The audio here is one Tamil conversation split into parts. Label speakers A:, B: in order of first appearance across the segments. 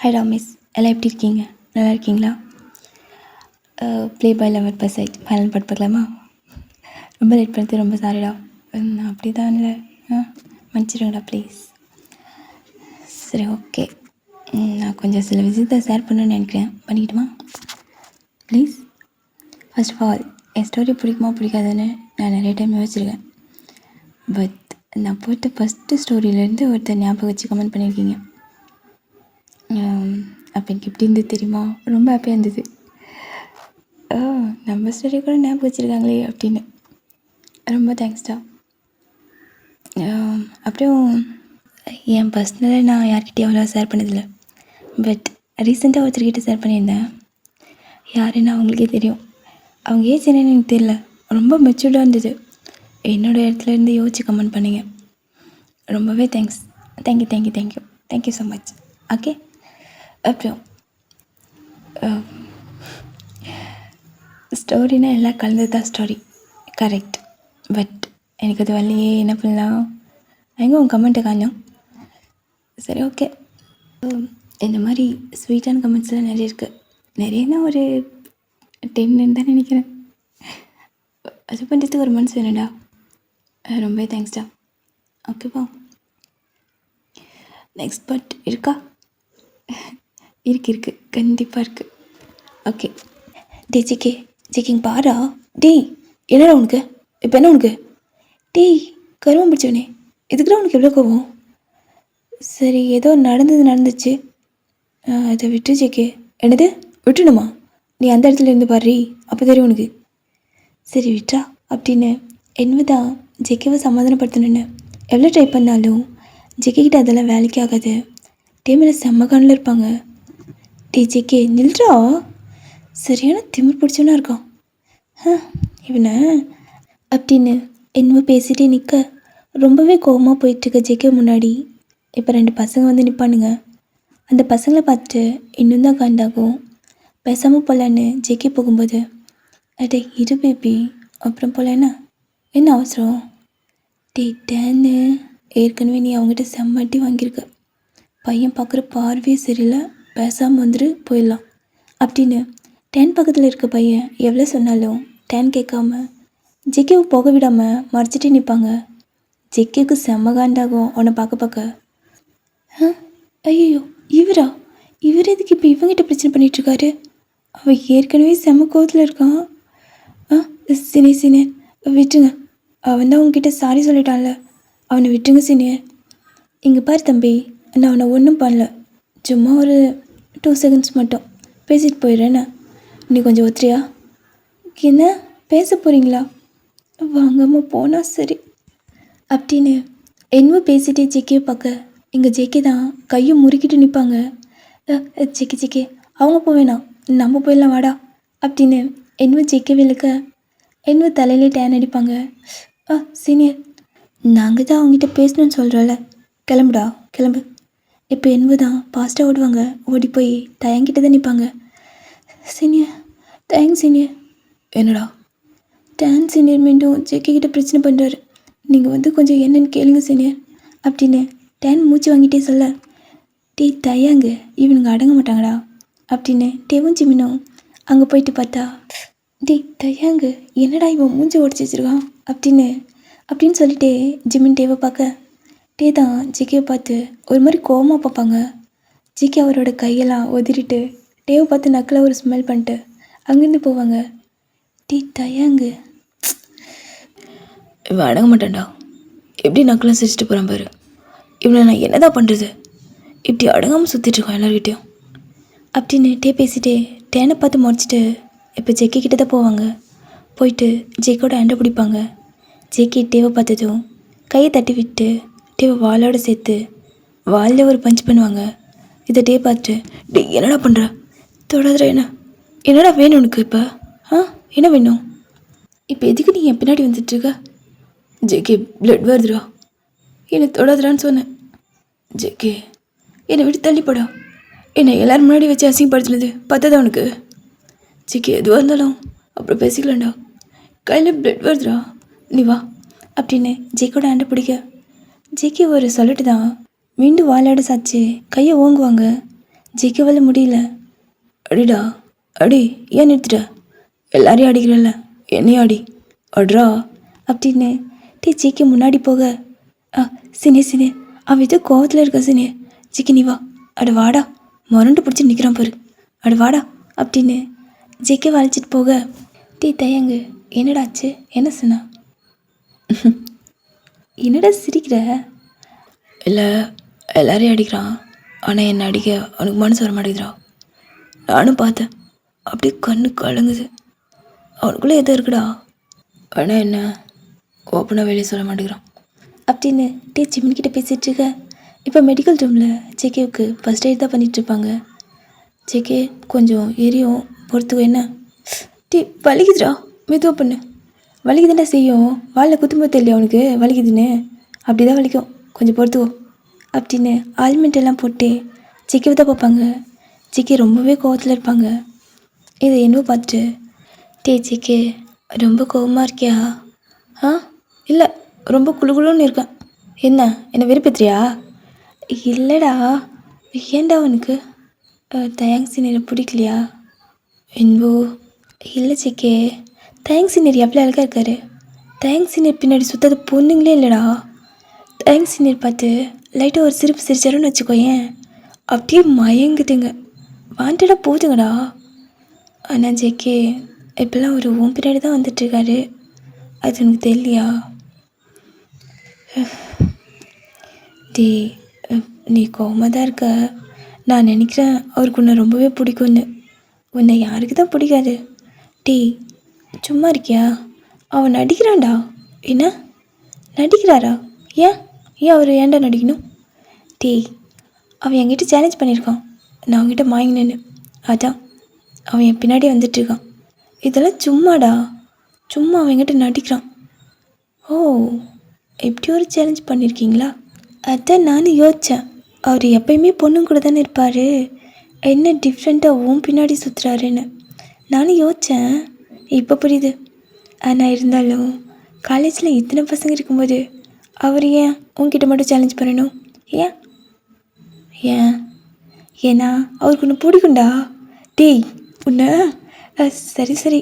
A: ஹாய் ராமேஷ், எல்லாம் எப்படி இருக்கீங்க? நல்லா இருக்கீங்களா? ப்ளே பாய் லவர் பசைட் ஃபைனல் பார்ட் பார்க்கலாமா? ரொம்ப லேட் பண்ணுறது ரொம்ப சாரிடா. நான் அப்படி தான் இல்லை, மன்னிச்சிடுங்கடா ப்ளீஸ். சரி, ஓகே. நான் கொஞ்சம் சில விஷயத்தை ஷேர் பண்ணணும்னு நினைக்கிறேன், பண்ணிக்கிட்டுமா ப்ளீஸ்? ஃபர்ஸ்ட் ஆஃப் ஆல், என் ஸ்டோரி பிடிக்குமா பிடிக்காதுன்னு நான் நிறைய டைம் யோசிச்சிருக்கேன். பட் நான் போட்ட ஃபஸ்ட்டு ஸ்டோரியிலேருந்து ஒருத்தர் ஞாபகம் வச்சு கமெண்ட் பண்ணியிருக்கீங்க. அப்போ எனக்கு எப்படி இருந்தது தெரியுமா? ரொம்ப ஹாப்பியாக இருந்தது. நம்ம ஸ்டோரி கூட ஞாபகம் வச்சுருக்காங்களே அப்படின்னு. ரொம்ப தேங்க்ஸ்டா. அப்புறம் என் பர்சனலாக நான் யார்கிட்டையும் அவ்வளோ ஷேர் பண்ணதில்லை. பட் ரீசெண்டாக ஒருத்தர்கிட்ட ஷேர் பண்ணியிருந்தேன். யாருன்னு அவங்களுக்கே தெரியும். அவங்க ஏஜ் என்னன்னு எனக்கு தெரியல, ரொம்ப மெச்சூர்டாக இருந்தது. என்னோடய இடத்துலேருந்து யோசிச்சு கமெண்ட் பண்ணிங்க. ரொம்பவே thanks. Thank you thank you thank you thank you so much. Okay. அப்புறம் ஸ்டோரினா எல்லாம் கலந்து தான் ஸ்டோரி, கரெக்ட். பட் எனக்கு அது வரலையே, என்ன பண்ணலாம்? எங்கே உன் கமெண்ட்டை காணோம்? சரி, ஓகே. இந்த மாதிரி ஸ்வீட்டான கமெண்ட்ஸ்லாம் நிறைய இருக்குது. நிறையனா ஒரு 10 தான் நினைக்கிறேன். அது பண்ணுறதுக்கு ஒரு மனசு வேணும்டா. ரொம்ப தேங்க்ஸ்டா. ஓகேவா? நெக்ஸ்ட் பார்ட் இருக்கா? இருக்குது, கண்டிப்பாக இருக்குது. ஓகே. டே ஜிக்கிங் பாரா. டேய், என்னடா உனக்கு இப்போ? என்ன உனக்கு? டேய், கருவம் பிடிச்சவனே, இதுக்குதான் உனக்கு எவ்வளோ கோவம்? சரி, ஏதோ நடந்துச்சு, அதை விட்டு ஜெக்கே. என்னது விட்டுணுமா? நீ அந்த இடத்துல இருந்து பாரு, அப்போ தெரியும் உனக்கு. சரி விட்டா அப்படின்னு என்னதான் ஜெக்கேவை சமாதானப்படுத்தணுன்னு எவ்வளோ ட்ரை பண்ணாலும் ஜெக்கிக்கிட்ட அதெல்லாம் வேலைக்கு ஆகாது. டேமில் செம்ம கண்ணில் இருப்பாங்க. டே ஜெக்கே, நில்றா. சரியான திமிர் பிடிச்சவனா இருக்கான் இவனை அப்படின்னு என்னமோ பேசிகிட்டே நிற்க ரொம்பவே கோபமாக போயிட்டுருக்க ஜெக்கே முன்னாடி இப்போ 2 பசங்க வந்து நிற்பானுங்க. அந்த பசங்களை பார்த்துட்டு இன்னும் தான் காண்டாகும். பேசாமல் போகலான்னு ஜெக்கே போகும்போது, அடே இரு பேபி, அப்புறம் போகலன்னா என்ன அவசரம்? டேன்னு ஏற்கனவே நீ அவங்ககிட்ட செம்மட்டி வாங்கியிருக்க. பையன் பார்க்குற பார்வையே சரியில்லை, பேசாமல் வந்துட்டு போயிடலாம் அப்படின்னு 10 பக்கத்தில் இருக்க பையன் எவ்வளோ சொன்னாலும் 10 கேட்காம ஜெக்கேவை போக விடாமல் மறைச்சிட்டே நிற்பாங்க. ஜெக்கேவுக்கு செம்ம காண்டாகும் அவனை பார்க்க. ஐயோ, இவர் எதுக்கு இப்போ இவங்கிட்ட பிரச்சனை பண்ணிகிட்ருக்காரு? அவன் ஏற்கனவே செம்ம கோவத்தில் இருக்கான். சினே விட்டுருங்க. அவன் தான் உங்ககிட்ட சாரி சொல்லிட்டான்ல, அவனை விட்டுருங்க சினியே. இங்கே பாரு தம்பி, நான் அவனை ஒன்றும் பண்ணல, சும்மா ஒரு 2 செகண்ட்ஸ் மட்டும் பேசிட்டு போயிடுறேன்னு. நீ கொஞ்சம் ஒத்துறியா? என்ன பேச போகிறீங்களா? வாங்காம போனால் சரி அப்படின்னு என்னவோ பேசிட்டே ஜெக்கியை பார்க்க இங்கே ஜெக்கி தான் கையை முறுக்கிட்டு நிற்பாங்க. ஜெக்கி அவங்க போவேணாம், நம்ம போயிடலாம் வாடா அப்படின்னு என்னவோ ஜெக்கி விழுக்க என்னவோ தலையிலே டேன் அடிப்பாங்க. சீனியர், நாங்கள் தான் அவங்ககிட்ட பேசணுன்னு சொல்கிறோம்ல, கிளம்பு. இப்போ என்னவோ தான் ஃபாஸ்ட்டாக ஓடுவாங்க. ஓடி போய் தயங்கிட்டு தான் நிற்பாங்க. Senior, thanks senior. என்னடா? டேன் சீனியர் மீண்டும் ஜெக்கிக்கிட்ட பிரச்சனை பண்ணுறாரு, நீங்கள் வந்து கொஞ்சம் என்னன்னு கேளுங்க சீனியர் அப்படின்னு டேன் மூச்சு வாங்கிட்டே சொல்ல, டே தயாங்க, இவனுங்க அடங்க மாட்டாங்கடா அப்படின்னு டேவும் ஜிமினும் அங்கே போயிட்டு பார்த்தா, டே தயாங்க, என்னடா இவன் மூஞ்சி உடச்சி வச்சிருக்கான் அப்படின்னு சொல்லிட்டே ஜிமின் டேவை பார்க்க, டே தான் ஜிக்கியை பார்த்து ஒரு மாதிரி கோவமாக பார்ப்பாங்க. ஜிக்கி அவரோட கையெல்லாம் உதிரிட்டு டேவை பார்த்து நக்கில் ஒரு ஸ்மெல் பண்ணிட்டு அங்கேருந்து போவாங்க. டே தயாங்க, இவன் அடங்க மாட்டான்டா, எப்படி நக்கெல்லாம் சிரிச்சிட்டு போகிறான் பாரு. இவனை நான் என்ன தான் பண்ணுறது, இப்படி அடங்காமல் சுற்றிட்டுருக்கான் எல்லார்கிட்டையும் அப்படின்னு டே பேசிட்டே டேனை பார்த்து முடிச்சுட்டு இப்போ ஜெக்கி கிட்ட தான் போவாங்க. போயிட்டு ஜெக்கோட அண்டை பிடிப்பாங்க. ஜெக்கி டேவை பார்த்ததும் கையை தட்டி விட்டு டேவை வாளோட சேர்த்து வாலில் ஒரு பஞ்ச் பண்ணுவாங்க. இதை டே பார்த்துட்டு, டே என்னடா பண்ணுற, தொடாதுடா, என்னடா வேணும் உனக்கு இப்போ? என்ன வேணும் இப்போ? எதுக்கு நீ என் பின்னாடி வந்துட்டுருக்க? ஜெக்கே, பிளட் வருதுடா, என்னை தொடாதுடான்னு சொன்னேன். ஜெக்கே, என்னை விட்டு தள்ளிப்படா, என்னை எல்லோரும் முன்னாடி வச்சு அசிங்கப்படுத்தினது பார்த்ததா உனக்கு? ஜெக்கே, எதுவாக இருந்தாலும் அப்புறம் பேசிக்கலாம்டா, கையில் பிளட் வருதுடா, நீ வா அப்படின்னு ஜெக்கோட ஆண்டை பிடிக்க, ஜெக்கி ஒரு சொல்லிட்டு தான் மீண்டும் வாழாட சாச்சு கையை ஓங்குவாங்க. ஜெயிக்கவால் முடியல. அடிடா அடி, ஏன் நிறுத்துட்ட? எல்லாரையும் அடிக்கிறல்ல, என்னையும் அடி, அட்ரா அப்படின்னு ஜிக்கு முன்னாடி போக, சினே அவன் ஏதோ கோவத்தில் இருக்க. ஜிக்கி நீ வா, அட வாடா, முரண்டு பிடிச்சி நிற்கிறான் பாரு, அட வாடா அப்படின்னு ஜிக்கை வளைச்சிட்டு போக, தயங்கு, என்னடாச்சு, என்ன சொன்னா? என்னடா சிரிக்கிற? இல்லை, எல்லாரையும் அடிக்கிறான், ஆனால் என்னை அடிக்க அவனுக்கு மனசு வர மாட்டேங்கிறா. நானும் பார்த்தேன், அப்படியே கண்ணு கலங்குது. அவனுக்குள்ளே எதோ இருக்குடா, ஆனால் என்ன ஓப்பனாக வெளியே சொல்ல மாட்டேங்கிறான் அப்படின்னு ஜிம்மின்கிட்ட பேசிகிட்டு இருக்க. இப்போ மெடிக்கல் ரூமில் ஜேகேவுக்கு ஃபஸ்ட் எய்ட் தான் பண்ணிகிட்ருப்பாங்க. ஜேகே கொஞ்சம் எரியும், பொறுத்துக்கோ. என்ன வலிக்குதுடா, மெதுவாக பண்ணு. வலிக்குதுன்னா செய்யும், வாழில் குத்தும்போது தெரியல அவனுக்கு வலிக்குதுன்னு, அப்படி தான் வலிக்கும், கொஞ்சம் பொறுத்துக்கோ அப்படின்னு ஆல்மெண்ட் எல்லாம் போட்டு ஜேகேவை தான் பார்ப்பாங்க. ஜேகே ரொம்பவே கோவத்தில் இருப்பாங்க. இதை என்னவோ பார்த்துட்டு, ஜேகே ரொம்ப கோவமாக இருக்கியா? இல்லை, ரொம்ப குழுகுழுன்னு இருக்கேன். என்னை வெறுப்பேத்துறியா? இல்லைடா, ஏன்டா அவனுக்கு தயங்கு சீனியரை பிடிக்கலையா? என்போ இல்லை ஜேகே, தயங்கு சீனியர் எவ்வளோ அழகாக இருக்காரு. தயங்கு சீனியர் பின்னாடி சுற்றது பொண்ணுங்களே இல்லைடா. தயங்கு சீனியர் பார்த்து லைட்டாக ஒரு சிரிப்பு சிரிச்சாருன்னு வச்சுக்கோயேன், அப்படியே மயங்குதுங்க, வாண்டடாக போதுங்கடா. ஆனால் ஜேகே இப்போல்லாம் ஒரு உன் பின்னாடி தான் வந்துட்டுருக்காரு, அது எனக்கு தெரியலையா? நீ கோவமாக தான் இருக்க. நான் நினைக்கிறேன் அவருக்கு உன்னை ரொம்பவே பிடிக்கும்னு. உன்னை யாருக்கு தான் பிடிக்காது? சும்மா இருக்கியா? அவன் நடிக்கிறான்டா. என்ன நடிக்கிறாரா? ஏன் அவர் ஏன்டா நடிக்கணும்? அவன் என்கிட்ட சேலஞ்ச் பண்ணியிருக்கான், நான் அவங்ககிட்ட மாங்கினேன்னு. அதான் அவன் என் பின்னாடி வந்துட்டுருக்கான். இதெல்லாம் சும்மாடா, சும்மா அவன்கிட்ட நடிக்கிறான். ஓ, எப்படி ஒரு சேலஞ்ச் பண்ணியிருக்கீங்களா? அதான் நானும் யோசித்தேன், அவர் எப்பயுமே பொண்ணுங்க கூட தானே இருப்பார், என்ன டிஃப்ரெண்ட்டாக உன் பின்னாடி சுற்றுறாருன்னு நானும் யோசித்தேன். இப்போ புரியுது. ஆனால் இருந்தாலும் காலேஜில் இத்தனை பசங்க இருக்கும்போது அவர் ஏன் உன்கிட்ட மட்டும் சேலஞ்ச் பண்ணணும்? ஏன் ஏன்னா அவருக்கு ஒன்று பிடிக்கும்டா. உன்னை சரி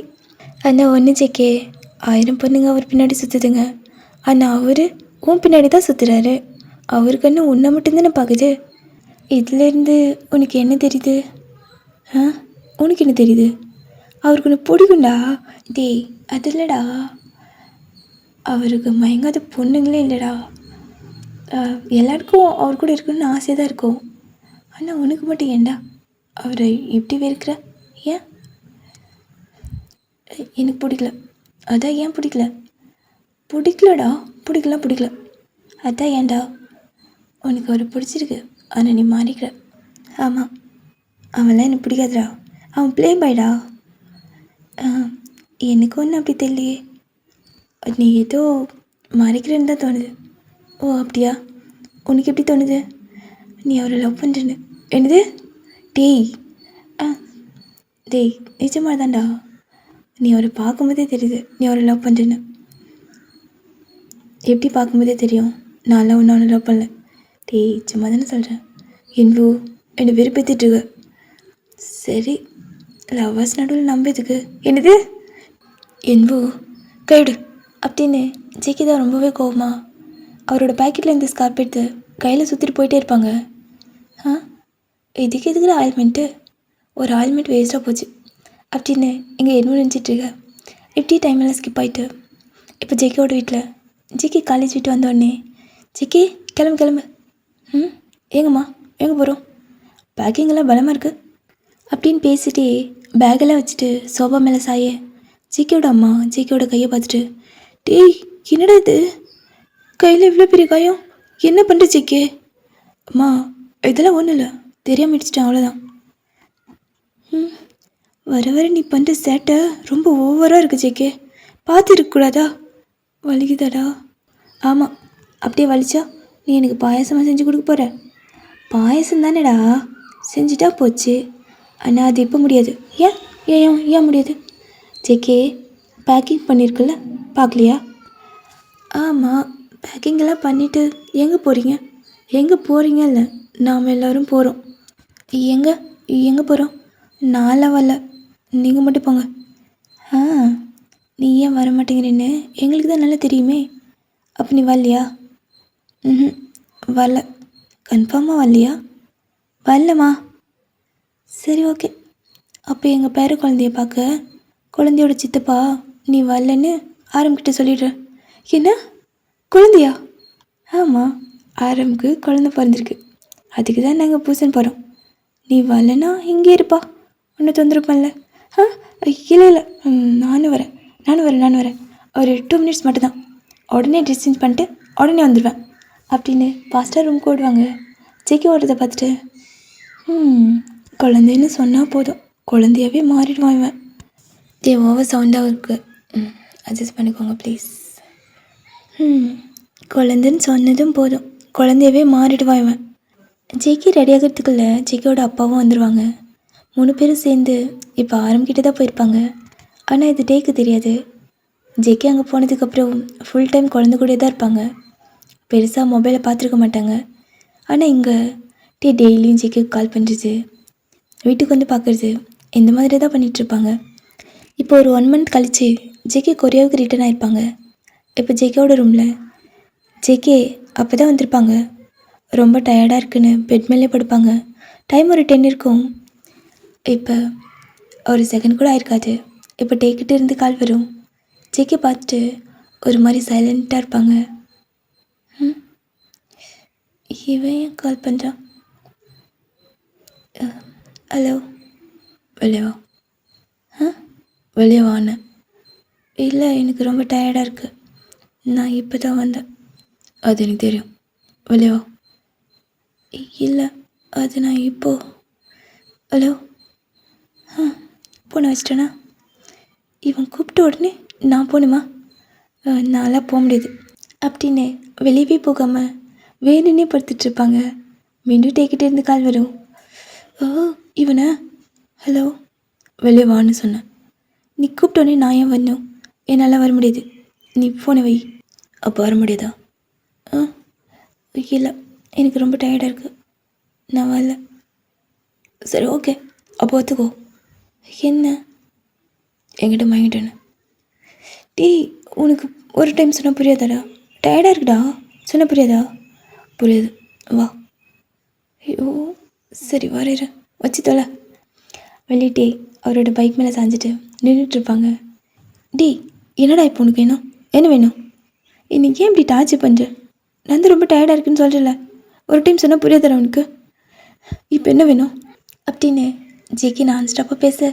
A: ஆனால் ஒன்று ஜேகே, 1000 பொண்ணுங்க அவர் பின்னாடி சுற்றுதுங்க, ஆனால் அவர் உன் பின்னாடி தான் சுற்றுறாரு. அவருக்கு என்ன உன்னை மட்டும்தானே பார்க்குது. இதுலேருந்து உனக்கு என்ன தெரியுது? உனக்கு என்ன தெரியுது? அவருக்கு ஒன்று பிடிக்கும்டா. அது இல்லைடா, அவருக்கு மயங்காத பொண்ணுங்களே இல்லைடா. எல்லாருக்கும் அவர் கூட இருக்கணும்னு ஆசை தான் இருக்கும், ஆனால் உனக்கு மட்டும் ஏன்டா அவரை எப்படி வெறுக்கிற? ஏன்? எனக்கு பிடிக்கல. அதான் ஏன் பிடிக்கல? பிடிக்கலடா, பிடிக்கல. அதான் ஏன்டா? உனக்கு அவரை பிடிச்சிருக்கு, ஆனால் நீ மாறிக்கிற. ஆமாம், அவன்லாம் எனக்கு பிடிக்காதுடா, அவன் ப்ளே பாய்டா. எனக்கு ஒன்றும் அப்படி தெரியலையே, நீ ஏதோ மறைக்கிறேன்னு தான் தோணுது. ஓ அப்படியா? உனக்கு எப்படி தோணுது நீ அவரை லவ் பண்ணுறேன்னு? என்னது? நிஜமாக தான்டா, நீ அவரை பார்க்கும்போதே தெரியுது நீ அவரை லவ் பண்ணுறேன்னு. எப்படி பார்க்கும்போதே தெரியும்? நான்லாம் ஒன்று அவனை லவ் பண்ணல. சும்மா தானே சொல்கிறேன். என்னை விருப்பத்திட்டுருக்க. சரி, லவ்வர்ஸ் நடுவில் நம்பதுக்கு. என்னது? கைடு அப்படின்னு ஜேகே தான் ரொம்பவே கோவமா அவரோட பேக்கெட்டில் இந்த ஸ்கார்ப் எடுத்து கையில் சுற்றிட்டு போயிட்டே இருப்பாங்க. இதுக்கு எதுக்குற ஆயில்மெண்ட்டு? ஒரு ஆயில்மெண்ட் வேஸ்ட்டாக போச்சு அப்படின்னு இங்கே என்ன நினச்சிட்ருக்க. இப்படி டைமெல்லாம் ஸ்கிப் ஆகிட்டு இப்போ ஜேகேவோட வீட்டில் ஜேகே காலேஜ் விட்டு வந்தோடனே, ஜேகே கிளம்பு. ஏங்கம்மா, எங்கே போகிறோம்? பேக்கிங்கெல்லாம் பலமாக இருக்குது அப்படின்னு பேசிகிட்டே பேக்கெல்லாம் வச்சுட்டு சோஃபா மேலே சாய ஜேகேவோட அம்மா ஜேகேவோட கையை பார்த்துட்டு, என்னடா இது கையில் இவ்வளோ பெரிய காயம், என்ன பண்ணுற ஜேகே? அம்மா இதெல்லாம் ஒன்றும் இல்லை, தெரியாமல் இடிச்சிட்டேன், அவ்வளோதான். வர நீ பண்ணுற சேட்டை ரொம்ப ஓவராக இருக்குது ஜேகே, பார்த்து இருக்கக்கூடாதா? வலிக்குதாடா? ஆமாம், அப்படியே வலிச்சா நீ எனக்கு பாயசமாக செஞ்சு கொடுக்க போகிற? பாயசம் தானேடா, செஞ்சுட்டா போச்சு. ஆனால் அது இப்போ முடியாது. ஏன் முடியாது? ஜேகே பேக்கிங் பண்ணியிருக்குல்ல, பார்க்கலையா? ஆமாம், பேக்கிங்கெல்லாம் பண்ணிவிட்டு எங்கே போகிறீங்க இல்லை, நாம் எல்லோரும் போகிறோம். எங்கே? எங்கே போகிறோம்? நான்லாம் வரல, நீங்கள் மட்டும் போங்க. ஆ, நீ ஏன் வர மாட்டேங்கிறேன்னு எங்களுக்கு தான் நல்லா தெரியுமே. அப்போ நீ வரலையா? ம், வரல. கன்ஃபார்மாக வரலையா? வரலம்மா. சரி, ஓகே. அப்போ எங்கள் பேர குழந்தைய பார்க்க குழந்தையோட சித்தப்பா நீ வரலன்னு ஆரம்பிக்கிட்ட சொல்லிடுறேன். என்ன, குழந்தையா? ஆமாம், ஆரம்புக்கு குழந்தை பிறந்திருக்கு. அதுக்கு தான் நாங்கள் பூசன் போகிறோம். நீ வரலன்னா இங்கே இருப்பா, ஒன்று தொந்தரவு பண்ணல. ஆ, இல்லை இல்லை, நானும் வரேன். ஒரு 2 மினிட்ஸ் மட்டும்தான். உடனே ட்ரெஸ் சேஞ்ச் பண்ணிட்டு உடனே வந்துடுவேன் அப்படின்னு பாஸ்டர் ரூம் ஓடுவாங்க. ஜெக்கி ஓடுறதை பார்த்துட்டு குழந்தைன்னு சொன்னால் போதும், குழந்தையாவே மாறிடுவான் இவன். ஓவர் சவுண்டாகவும் இருக்குது, அட்ஜஸ்ட் பண்ணிக்கோங்க ப்ளீஸ். குழந்தைன்னு சொன்னதும் போதும், குழந்தையவே மாறிடுவான் இவன். ஜெக்கி ரெடி ஆகிறதுக்குள்ளே ஜெக்கியோட அப்பாவும் வந்துடுவாங்க. 3 பேரும் சேர்ந்து இப்போ ஆரம்பிக்கிட்டு தான் போயிருப்பாங்க. ஆனால் இது டேக்கு தெரியாது. ஜெக்கி அங்கே போனதுக்கப்புறம் ஃபுல் டைம் குழந்தை கூட தான் இருப்பாங்க. பெருசாக மொபைலை பார்த்துருக்க மாட்டாங்க. ஆனால் இங்கே டெய்லியும் ஜெக்கிக்கு கால் பண்ணுறது, வீட்டுக்கு வந்து பார்க்குறது, இந்த மாதிரி தான் பண்ணிகிட்ருப்பாங்க. இப்போ ஒரு 1 மந்த் கழித்து ஜெக்கி கொரியாவுக்கு ரிட்டர்ன் ஆகிருப்பாங்க. இப்போ ஜெக்கியோட ரூமில் ஜெக்கி அப்போ தான் வந்திருப்பாங்க. ரொம்ப டயர்டாக இருக்குன்னு பெட் மேலே படுப்பாங்க. டைம் ஒரு 10 இருக்கும். இப்போ ஒரு செகண்ட் கூட ஆயிருக்காது. இப்போ டேக்கிட்டு இருந்து கால் வரும். ஜெக்கி பார்த்துட்டு ஒரு மாதிரி சைலண்ட்டாக இருப்பாங்க. இவன் ஏன் கால் பண்ணுறான்? ஹலோ, வெளியே வா. வெளியே வான்னு. இல்லை, எனக்கு ரொம்ப டயர்டாக இருக்குது, நான் இப்போ தான் வந்தேன். அது எனக்கு தெரியும், வெளியே வா. இல்லை, அது நான் இப்போது. ஹலோ, போன வச்சிட்டேனா? இவன் கூப்பிட்ட உடனே நான் போகணுமா? நான்லாம் போக முடியாது அப்படின்னு வெளியவே போகாமல் வேணுன்னே படுத்துட்ருப்பாங்க. மீண்டும் டேக்கிட்டே இருந்து கால் வரும். இவனை ஹலோ, வெளியே வான்னு சொன்னேன். நீ கூப்பிட்டோன்னே நான் ஏன் வரணும்? என்னால் வர முடியாது, நீ ஃபோனை வை. அப்போ வர முடியாதா? இல்லை, எனக்கு ரொம்ப டயர்டாக இருக்குது, நான் வரல. சரி, ஓகே, அப்போ ஒத்துக்கோ. என்ன? என்கிட்ட வாங்கிட்டேன்னு. உனக்கு ஒரு டைம் சொன்னால் புரியாதாடா? டயர்டாக இருக்குடா, சொன்னால் புரியாதா? புரியுது, வா. ஐயோ, சரி வரையிற, வச்சு தொலை. வெளியிட்டே அவரோட பைக் மேலே சாஞ்சிட்டு நின்றுட்டுருப்பாங்க. என்னடா இப்போ உனக்கு வேணும்? என்ன வேணும்? இன்னைக்கு ஏன் இப்படி டார்ச்சர் பண்ணுற? நான் வந்து ரொம்ப டயர்டாக இருக்குன்னு சொல்கிறல, ஒரு டைம் சொன்னால் புரியாதாடா உனக்கு? இப்போ என்ன வேணும் அப்படின்னு ஜெக்கி நான் ஸ்டாப்பாக பேச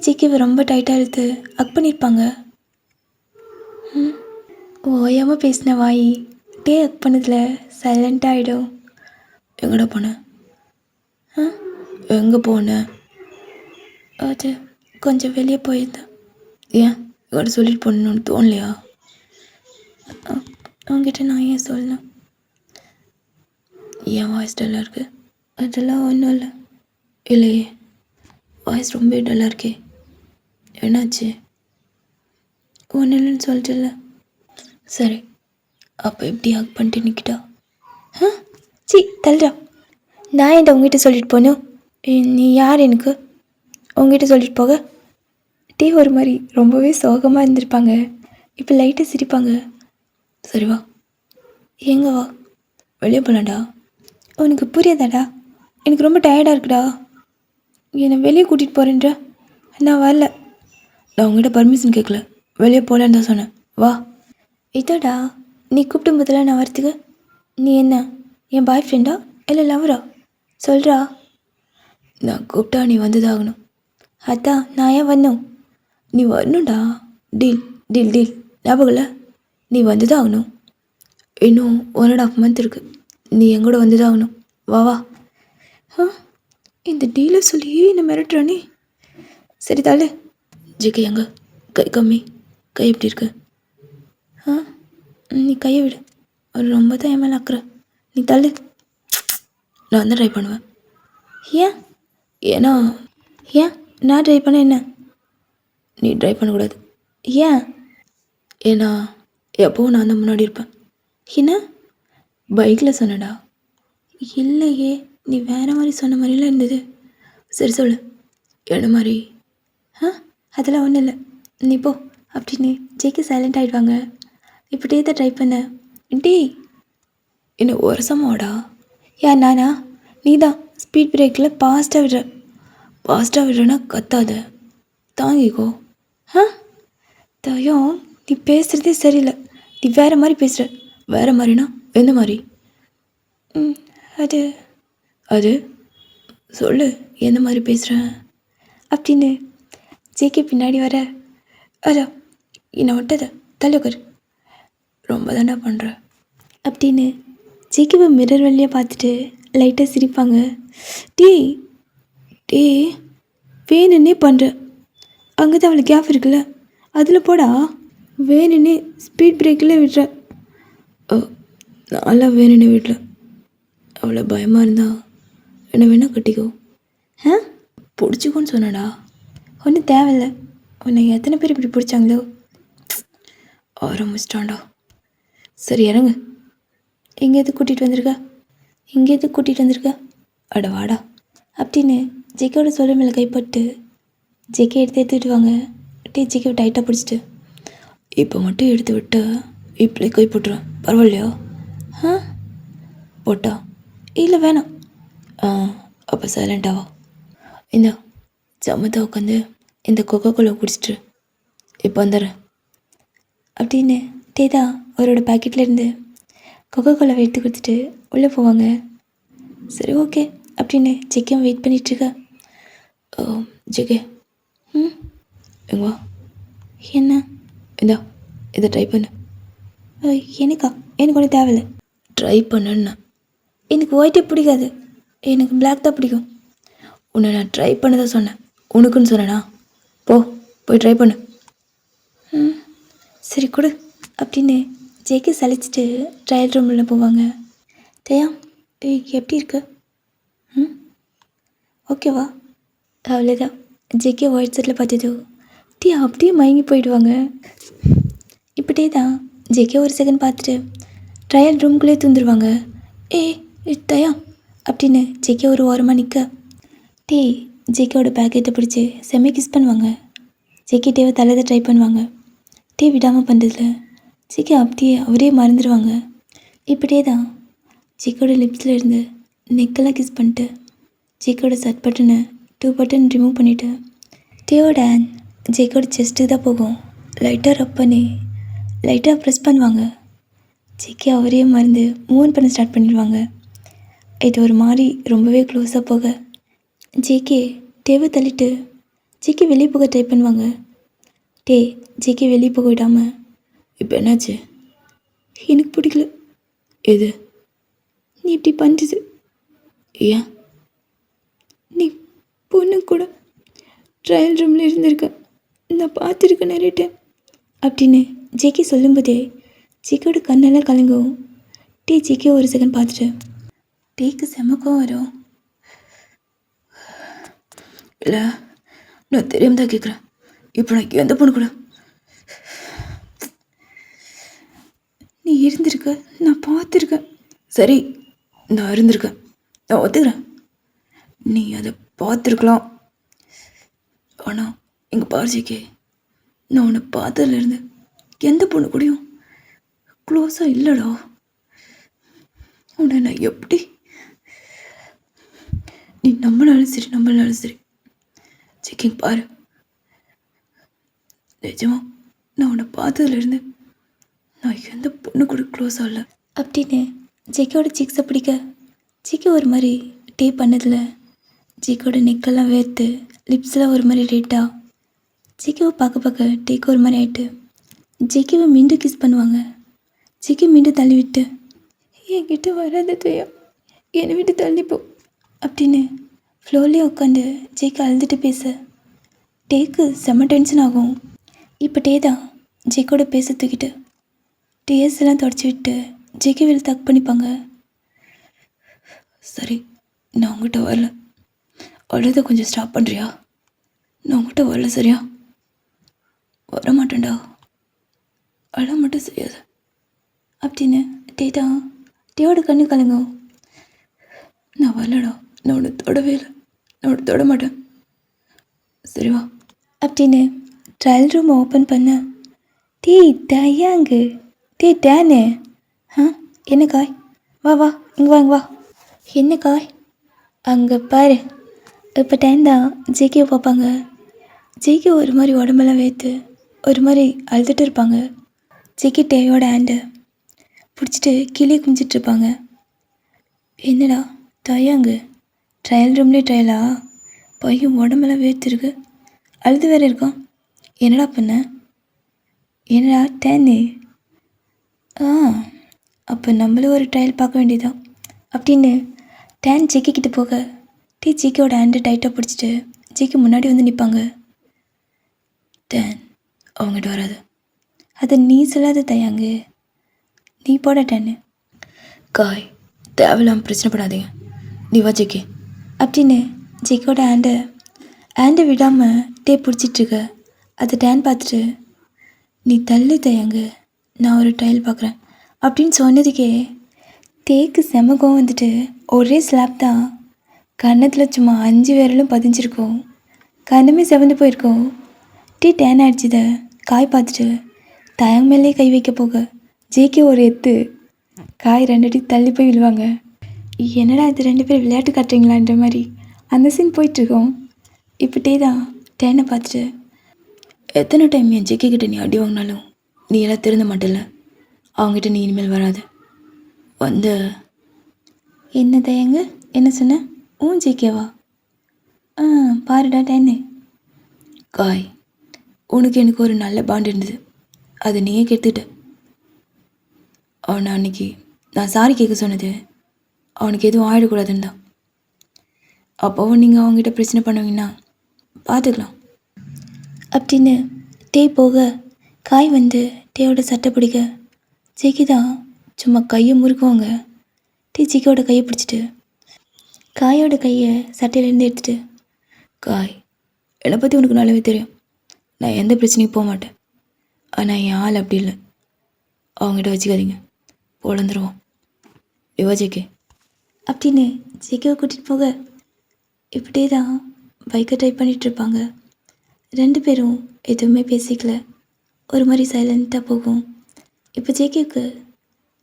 A: ஜெக்கிவை ரொம்ப டைட்டாக இழுத்து அக் பண்ணியிருப்பாங்க. ஓயாமல் பேசின வாய் அக் பண்ணதில் சைலண்ட்டாக ஆகிடும். எங்கடா போனேன்? எங்கே போனேன்? அது கொஞ்சம் வெளியே போயிருந்தேன். ஏன் எங்கள்கிட்ட சொல்லிட்டு போகணுன்னு தோணலையா? அவங்ககிட்ட நான் ஏன் சொல்லணும்? என் வாய்ஸ் டல்லாக இருக்குது. அதெல்லாம் ஒன்றும் இல்லை. இல்லையே, வாய்ஸ் ரொம்ப டல்லாக இருக்கே, என்னாச்சு? ஒன்றும் இல்லைன்னு சொல்லிட்டுல. சரி, அப்போ எப்படி ஹக் பண்ணிட்டு நிற்கிட்டா? தள்ளுறா. நான் என்கிட்ட உங்ககிட்ட சொல்லிட்டு போகணும்? நீ யார் எனக்கு உங்ககிட்ட சொல்லிட்டு போக? ஒரு மாதிரி ரொம்பவே சோகமாக இருந்திருப்பாங்க. இப்போ லைட்டாக சிரிப்பாங்க. சரி வா. எங்கே வா? வெளியே போகலாண்டா. உனக்கு புரியாதாடா? எனக்கு ரொம்ப டயர்டாக இருக்குடா, என்னை வெளியே கூட்டிகிட்டு போகிறேன்ற. நான் வரல. நான் உங்ககிட்ட பர்மிஷன் கேட்கல, வெளியே போகலன்னு தான் சொன்னேன். வா. இதோடா, நீ கூப்பிடும் போதெல்லாம் நான் வரத்துக்கு நீ என்ன என் பாய் ஃப்ரெண்டா இல்லை லவரா? சொல்கிறா. நான் கூப்பிட்டா நீ வந்துதாகணும். அதான் நான் ஏன் வரணும்? நீ வரணும்டா. டீல் டீல் டீல் ஞாபகம்ல? நீ வந்துதான் ஆகணும். இன்னும் 1.5 மந்த் இருக்குது, நீ எங்கூட வந்துதான் ஆகணும். வா வா. இந்த டீலை சொல்லி என்ன மிரட்டுறானே. சரி தாளு. ஜிகே எங்க? கை கம்மி. கை எப்படி இருக்கு? நீ கையை விடு, ஒரு ரொம்ப தான் என் மேலே ஆக்குற. நீ தள்ளு, நான் வந்து ட்ரை பண்ணுவேன். ஏன்? ஏன் நான் ட்ரை பண்ண என்ன? நீ ட்ரை பண்ணக்கூடாது. ஏன்? ஏன்னா எப்போவும் நான் தான் முன்னாடி இருப்பேன். என்ன பைக்கில் சொன்னடா? இல்லையே, நீ வேறு மாதிரி சொன்ன மாதிரிலாம் இருந்தது. சரி சொல்லு, என்ன மாதிரி? ஆ, அதெல்லாம் ஒன்றும் இல்லை, நீ போ அப்படின்னு ஜேகே சைலண்ட் ஆகிடுவாங்க. இப்படியே தான் ட்ரை பண்ண. டேய் என்ன வருஷமாடா? யார் நானா? நீ தான் ஸ்பீட் பிரேக்கில் ஃபாஸ்ட்டாக விடுறேன்னா கத்தாத, தாங்கிக்கோ. ஆ தயம், நீ பேசுகிறதே சரியில்லை. நீ வேறு மாதிரி பேசுகிற. வேறு மாதிரினா எந்த மாதிரி? ம் அது அது சொல்லு, எந்த மாதிரி பேசுகிறேன் அப்படின்னு ஜேகே பின்னாடி வர. அதா என்னை விட்டத தள்ளுக்கர், ரொம்ப தாண்டா பண்ணுற அப்படின்னு ஜேகேவை மிரர் வழியாக பார்த்துட்டு லைட்டாக சிரிப்பாங்க. டேய் டேய் வேணுன்னே பண்ணுற, அங்கே தான் அவளுக்கு கேப் இருக்குல்ல, அதில் போடா. வேணுன்னே ஸ்பீட் பிரேக்கில் விடுற. நல்லா வேணுன்னே விடல, அவ்வளோ பயமாக இருந்தா என்ன வேணா கட்டிக்கோ. ஆ பிடிச்சிக்கோன்னு சொன்னடா. ஒன்றும் தேவையில்லை, உன்னை எத்தனை பேர் இப்படி பிடிச்சாங்களோ. ஆரம்பிச்சிட்டான்டா. சரி இறங்கு. எங்கேயாவது கூட்டிகிட்டு வந்திருக்க? அட வாடா அப்படின்னு ஜேகேவோட சொல்ல மேலே கைப்பட்டு ஜேகே எடுத்துகிட்டு வாங்க. ஜேகேவை டைட்டாக பிடிச்சிட்டு, இப்போ மட்டும் எடுத்து விட்டு இப்படியே கை போட்டுருவேன், பரவாயில்லையா? ஆ போட்டா? இல்லை வேணாம். அப்போ சைலண்டாவா? இந்த சமத்தா உட்காந்து இந்த கொக்கோலா குடிச்சிட்டு இப்போ வந்துடுறேன் அப்படின்னு தேதா அவரோட பாக்கெட்லேருந்து கொக்கோலாவை எடுத்து கொடுத்துட்டு உள்ளே போவாங்க. சரி ஓகே அப்படின்னு ஜேகே வெயிட் பண்ணிகிட்ருக்க. ஜேகே, எங்கவா? என்ன? இதை ட்ரை பண்ணு. எனக்கா? எனக்கு ஒன்றும் தேவையில்லை. ட்ரை பண்ணுன்னா. எனக்கு ஒயிட்டே பிடிக்காது, எனக்கு பிளாக் தான் பிடிக்கும். உன்னை நான் ட்ரை பண்ண தான் சொன்னேன், உனக்குன்னு சொன்னேனா? போய் ட்ரை பண்ணு. சரி கொடு அப்படின்னு ஜேகே சலிச்சிட்டு ட்ரையல் ரூமில் போவாங்க. தயா, எப்படி இருக்கு? ஓகேவா? அவ்வளோதான். ஜேகே ஒயிட் செட்டில் பார்த்ததோ அப்படியே மயங்கி போயிடுவாங்க. இப்படியே தான் ஜேகே ஒரு செகண்ட் பார்த்துட்டு ட்ரையல் ரூம்குள்ளே தூந்துருவாங்க. தயா அப்படின்னு ஜேகே ஒரு ஓரமாக நிற்க ஜேகேவோட பேக்கெட்டை பிடிச்சி செம்ம கிஸ் பண்ணுவாங்க. ஜேகே டேவை தலையை ட்ரை பண்ணுவாங்க. விடாமல் பண்ணுறதுல ஜேகே அப்படியே அவரே மறந்துடுவாங்க. இப்படியே தான் ஜேகேவோட லிப்ஸில் இருந்து நெக்கெல்லாம் கிஸ் பண்ணிட்டு ஜேகேவோட ஷர்ட் பட்டனை 2 பட்டன் ரிமூவ் பண்ணிவிட்டு டேவோட ஹேண்ட் ஜேகேவோட செஸ்ட்டு தான் போகும். லைட்டாக ரப் பண்ணி லைட்டாக ப்ரெஸ் பண்ணுவாங்க. ஜேகே அவரே மறந்து மூவ் பண்ண ஸ்டார்ட் பண்ணிடுவாங்க. இது ஒரு மாதிரி ரொம்பவே க்ளோஸாக போக ஜேகே டேவை தள்ளிட்டு ஜேகே வெளியே போக ட்ரை பண்ணுவாங்க. ஜேகே வெளியே போக விடாமல், இப்போ என்னாச்சு? எனக்கு பிடிக்கல. எது? நீ இப்படி பண்ணுறது. ஏன்? நீ பொண்ணு கூட ட்ரையல் ரூமில் இருந்திருக்க, நான் பார்த்துருக்கேன் நிறைய டைம் அப்படின்னு ஜேகே சொல்லும்போதே ஜேகேவோட கண்ணெல்லாம் கலங்கும். ஜேகே ஒரு செகண்ட் பார்த்துட்டு டேக்கு செமக்கம் வரும். இல்லை, நான் தெரியாமல் தான் கேட்குறேன். இப்போ நான் எந்த பொண்ணு கூட நீ இருந்திருக்க, நான் பார்த்துருக்கேன். சரி, நான் இருந்திருக்கேன், நான் ஒத்துக்கிறேன். நீ அதை பார்த்துருக்கலாம். ஆனால் இங்கே பாரு ஜேகே, நான் உன்னை பார்த்ததுலேருந்து எந்த பொண்ணு கூடயும் க்ளோஸாக இல்லைடா. உன்னை நான் எப்படி, நீ நம்பினாலும் சரி ஜேகே பாரு, நிஜமா நான் உன்னை பார்த்ததுலேருந்து நான் எந்த பொண்ணு கூட க்ளோஸ் ஆகல அப்படின்னு ஜேகேவோட சிக்ஸை பிடிக்க ஜேகே ஒரு மாதிரி டே பண்ணதில் ஜேகேவோட நெக்கெல்லாம் வேர்த்து லிப்ஸில் ஒரு மாதிரி ரேட்டாக ஜேகேவை பார்க்க டேக்கு ஒரு மாதிரி ஆகிட்டு ஜேகேவை மீண்டும் கிஸ் பண்ணுவாங்க. ஜேகே மீண்டும் தள்ளி விட்டு, என்கிட்ட வராத தயா, என்னை விட்டு தள்ளிப்போ அப்படின்னு ஃப்ளோர்லேயே உட்காந்து ஜேகே அழுதுட்டு பேச டேக்கு செம்ம டென்ஷன் ஆகும். இப்போ தான் ஜேகேவோட பேச தூக்கிட்டு டேஸ் எல்லாம் தொடச்சி விட்டு ஜேகேவில் தக் பண்ணிப்பாங்க. சரி, நான் உங்கள்கிட்ட வரல, அழுத கொஞ்சம் ஸ்டாப் பண்ணுறியா? நான் உங்கள்கிட்ட வரல, சரியா? வரமாட்டேன்டா, அழ மட்டும் செய்யாது அப்படின்னு டேவோட கண்ணு கலங்கும். நான் வரலடா, நான் உன்னை தொடவே இல்லை, நான் தொட மாட்டேன். சரி வா அப்படின்னு ட்ரையல் ரூம் ஓப்பன் பண்ண, டேய் தயாங்கு, டேய் டேனு, ஆ என்ன காய், வா வா இங்கே வா இங்கே வா. என்ன காய், அங்கே பாரு. இப்போ டேன் தான் ஜேகேவை பார்ப்பாங்க. ஜேகே ஒரு மாதிரி உடம்பெல்லாம் வேர்த்து ஒரு மாதிரி அழுதுட்டு இருப்பாங்க. ஜேகே டேயோட ஹேண்டை பிடிச்சிட்டு கீழே குமிச்சிட்ருப்பாங்க. என்னடா தயாங்கு, ட்ரையல் ரூம்லேயே ட்ரையலா? பையன் உடம்பெல்லாம் வேர்த்துருக்கு, அழுது வேறு இருக்கான். என்னடா பண்ண? என்னடா டேனு? ஆ அப்போ நம்மளும் ஒரு ட்ரையல் பார்க்க வேண்டியதான் அப்படின்னு டேன் ஜேகே கிட்ட போக, ஜேகேவோட ஹேண்டை டைட்டாக பிடிச்சிட்டு ஜேகே முன்னாடி வந்து நிற்பாங்க. டேன் அவங்ககிட்ட வராது, அதை நீ சொல்லாத தயாங்கு, நீ போட டேன்னு. காய் தேவையில்லாமல் பிரச்சனை பண்ணாதீங்க, நீ வா ஜேகே அப்படின்னு ஜேகேவோட ஹேண்டை விடாமல் பிடிச்சிட்ருக்க. அதை டேன் பார்த்துட்டு, நீ தள்ளு தயாங்கு, நான் ஒரு ட்ரையல் பார்க்குறேன் அப்படின்னு சொன்னதுக்கே தேக்கு செமகம் வந்துட்டு ஒரே ஸ்லாப் தான். கன்னத்தில் சும்மா 5 விரலும் பதிஞ்சிருக்கோம், கண்ணமே செவந்து போயிருக்கோம். டேன் அடிச்சுத காய் பார்த்துட்டு தயாங் மேலே கை வைக்க போக ஜேகே ஒரு எத்து காய் 2 அடி தள்ளி போய் விழுவாங்க. என்னடா இது 2 பேர் விளையாட்டு காட்டுறீங்களான்ற மாதிரி அந்த சீன் போயிட்டுருக்கோம். இப்போ தான் டேனை பார்த்துட்டு, எத்தனை டைம் என் ஜேகே கிட்ட நீ அடி வாங்கினாலும் நீ எல்லாம் திருந்த மாட்டேல, அவங்ககிட்ட நீ இனிமேல் வராது வந்து. என்ன தயங்க, என்ன சொன்ன? ஜேகேவா? பாருடா டேன்னு. காய் உனக்கு எனக்கு ஒரு நல்ல பாண்ட் இருந்தது, அதை நீயே கெடுத்துட்ட. அவனை அன்னைக்கு நான் சாரி கேட்க சொன்னது அவனுக்கு எதுவும் ஆகிடக்கூடாதுன்னு தான். அப்போவும் நீங்கள் அவங்ககிட்ட பிரச்சனை பண்ணுவீங்கன்னா பார்த்துக்கலாம் அப்படின்னு போக காய் வந்து டேயோட சட்டை பிடிக்க ஜேகே தான் சும்மா கையை முறுக்குவாங்க. ஜேகேவோட கையை பிடிச்சிட்டு காயோட கையை சட்டையிலேருந்து எடுத்துட்டு, காய் என்னை பற்றி உனக்கு நல்லாவே தெரியும், நான் எந்த பிரச்சனையும் போக மாட்டேன். ஆனால் என் ஆள் அப்படி இல்லை, அவங்ககிட்ட வச்சுக்காதீங்க, பொழந்துருவோம், இவா ஜேகே அப்படின்னு ஜேகேவை கூட்டிகிட்டு போக இப்படி தான் பைக்கை ட்ரைவ் பண்ணிகிட்ருப்பாங்க. 2 பேரும் எதுவுமே பேசிக்கல, ஒரு மாதிரி சைலண்ட்டாக போகும். இப்போ ஜேகேவுக்கு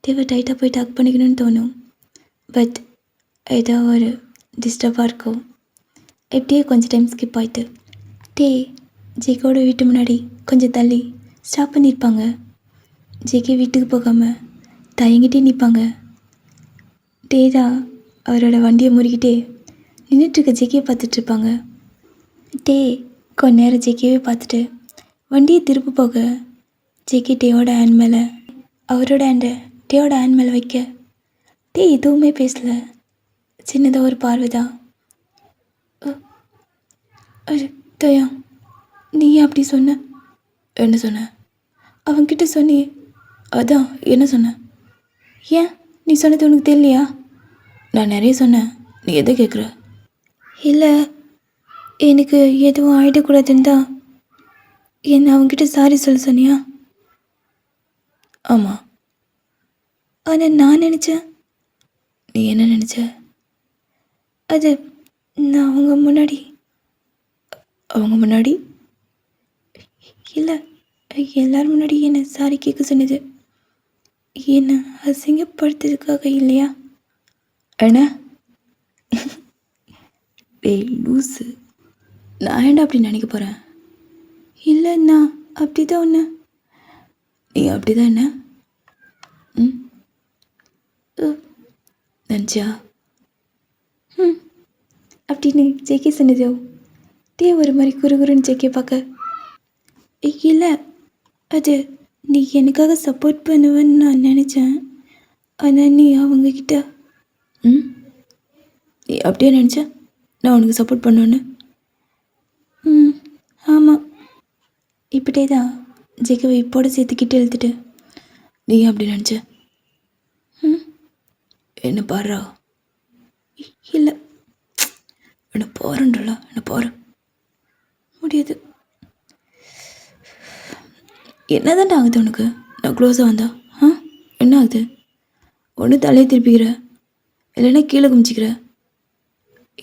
A: தேவை டைட்டாக போய் டக் பண்ணிக்கணும்னு தோணும், பட் ஏதோ ஒரு டிஸ்டர்பாக இருக்கும். எப்படியே கொஞ்சம் டைம் ஸ்கிப் ஆகிட்டு ஜேகேவோட வீட்டு முன்னாடி கொஞ்சம் தள்ளி ஸ்டாப் பண்ணியிருப்பாங்க. ஜேகே வீட்டுக்கு போகாமல் தயங்கிட்டே நிற்பாங்க. தான் அவரோட வண்டியை முறுக்கிட்டே நின்றுட்டுருக்க ஜேகேவை பார்த்துட்ருப்பாங்க. கொஞ்ச நேரம் ஜேகேவே பார்த்துட்டு வண்டியை திருப்ப போக ஜேகே டேயோட ஹேண்ட் மேலே அவரோட ஹேண்டை டேயோட ஹேண்ட் மேலே வைக்க எதுவுமே பேசலை, சின்னதாக ஒரு பார்வை தான். தயா நீ அப்படி சொன்ன? என்ன சொன்ன? அவன்கிட்ட சொன்னியே, அதான் என்ன சொன்ன? ஏன் நீ சொன்னது உனக்கு தெரியலையா? நான் நிறைய சொன்னேன், நீ எதை கேட்குற? இல்லை எனக்கு எதுவும் ஆகிடக்கூடாதுன்னு தான் என்ன அவன்கிட்ட சாரி சொல்ல சொன்னியா? ஆமாம், ஆனால் நான் நினச்சேன். நீ என்ன நினச்ச? அது நான் அவங்க முன்னாடி இல்லை எல்லோரும் முன்னாடி என்னை சாரி கேட்க சொன்னது என்னை அசிங்கப்படுத்துறதுக்காக இல்லையா? அண்ணா டேய் லூஸு, நான் ஏன்டா அப்படி நினைக்க போகிறேன்? இல்லைண்ணா அப்படி தான் ஒன்று. நீ அப்படி தான் என்ன நினச்சா? அப்படின்னு ஜேகே சொன்னதோ ஒரு மாதிரி குறுகுறுன்னு ஜேகே பார்க்க, இல்லை அது நீ எனக்காக சப்போர்ட் பண்ணுவேன்னு நான் நினச்சேன், ஆனால் நீ அவங்கக்கிட்ட நீ அப்படியே நினச்சேன் நான் உனக்கு சப்போர்ட் பண்ணுவேன்னு? ஆமாம். இப்படியே தான் ஜேகேவை இப்போட சேர்த்துக்கிட்டு எழுத்துட்டு, நீ அப்படி நினச்ச? என்ன பாடுறா? இல்லை என்ன போகிறன்றல, என்ன போகிற முடியாது. என்னதான்டா ஆகுது உனக்கு நான் க்ளோஸாக வந்தா? என்ன ஆகுது? ஒன்று தலையை திருப்பிக்கிற, இல்லைன்னா கீழே குமிச்சிக்கிற,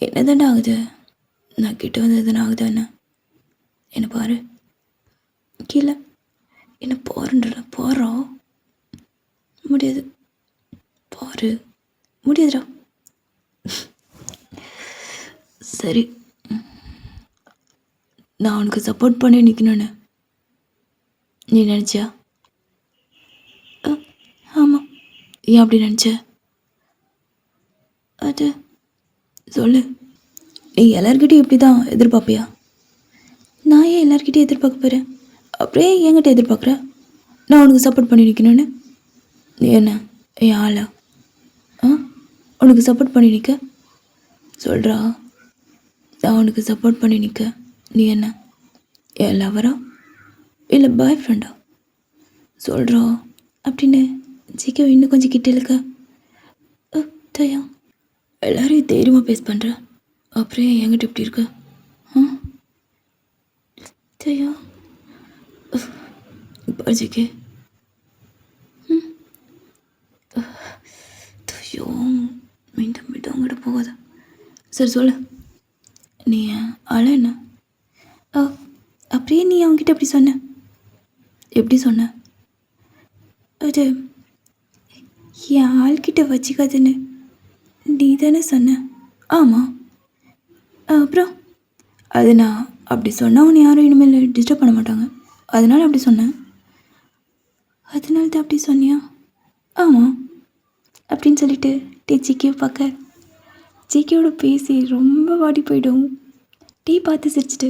A: என்னதான்டா ஆகுது? நான் கிட்ட வந்து எதுனா ஆகுதா என்ன பாரு கீழே என்ன பாருன்றல பாரா முடியாது பாரு முடியாதுடா சரி நான் உனக்கு சப்போர்ட் பண்ணி நிற்கணுன்னு நீ நினச்சியா ஆமாம் ஏன் அப்படி நினச்ச அது சொல்லு நீ எல்லார்கிட்டையும் இப்படி தான் எதிர்பார்ப்பியா நான் ஏன் எல்லார்கிட்டையும் எதிர்பார்க்க போகிறேன் அப்படியே என்கிட்ட எதிர்பார்க்குற நான் உனக்கு சப்போர்ட் பண்ணி நிற்கணுன்னு நீ என்ன என் ஆளா உனக்கு சப்போர்ட் பண்ணி நிற்க சொல்கிறா நான் உனக்கு சப்போர்ட் பண்ணி நிற்க நீ என்ன என் லவரா இல்லை பாய் ஃப்ரெண்டா சொல்கிறா அப்படின்னு ஜிக்கோ இன்னும் கொஞ்சம் கிட்ட இழுக்க தயா எல்லாரையும் தைரியமாக பேஸ் பண்ணுற அப்புறம் என்கிட்ட இப்படி இருக்க தயா பாரு ஜிக்கே தயோ மீண்டும் மீண்டும் அவங்ககிட்ட போகாத சரி சொல்லு நீ அழ என்ன அப்படியே நீ அவங்ககிட்ட எப்படி சொன்ன எப்படி சொன்ன அது என் ஆள்கிட்ட வச்சுக்காதுன்னு நீ தானே சொன்ன ஆமாம் அப்புறம் அது நான் அப்படி சொன்னால் உன்னை யாரும் இனிமேல் டிஸ்டர்ப் பண்ண மாட்டாங்க அதனால் அப்படி சொன்னேன் அதனால தான் அப்படி சொன்னியா ஆமாம் அப்படின்னு சொல்லிட்டு ஜிக்கியை பார்க்க ஜிக்கியோட பேசி ரொம்ப வாடி போயிடும் டீ பார்த்து சிரிச்சிட்டு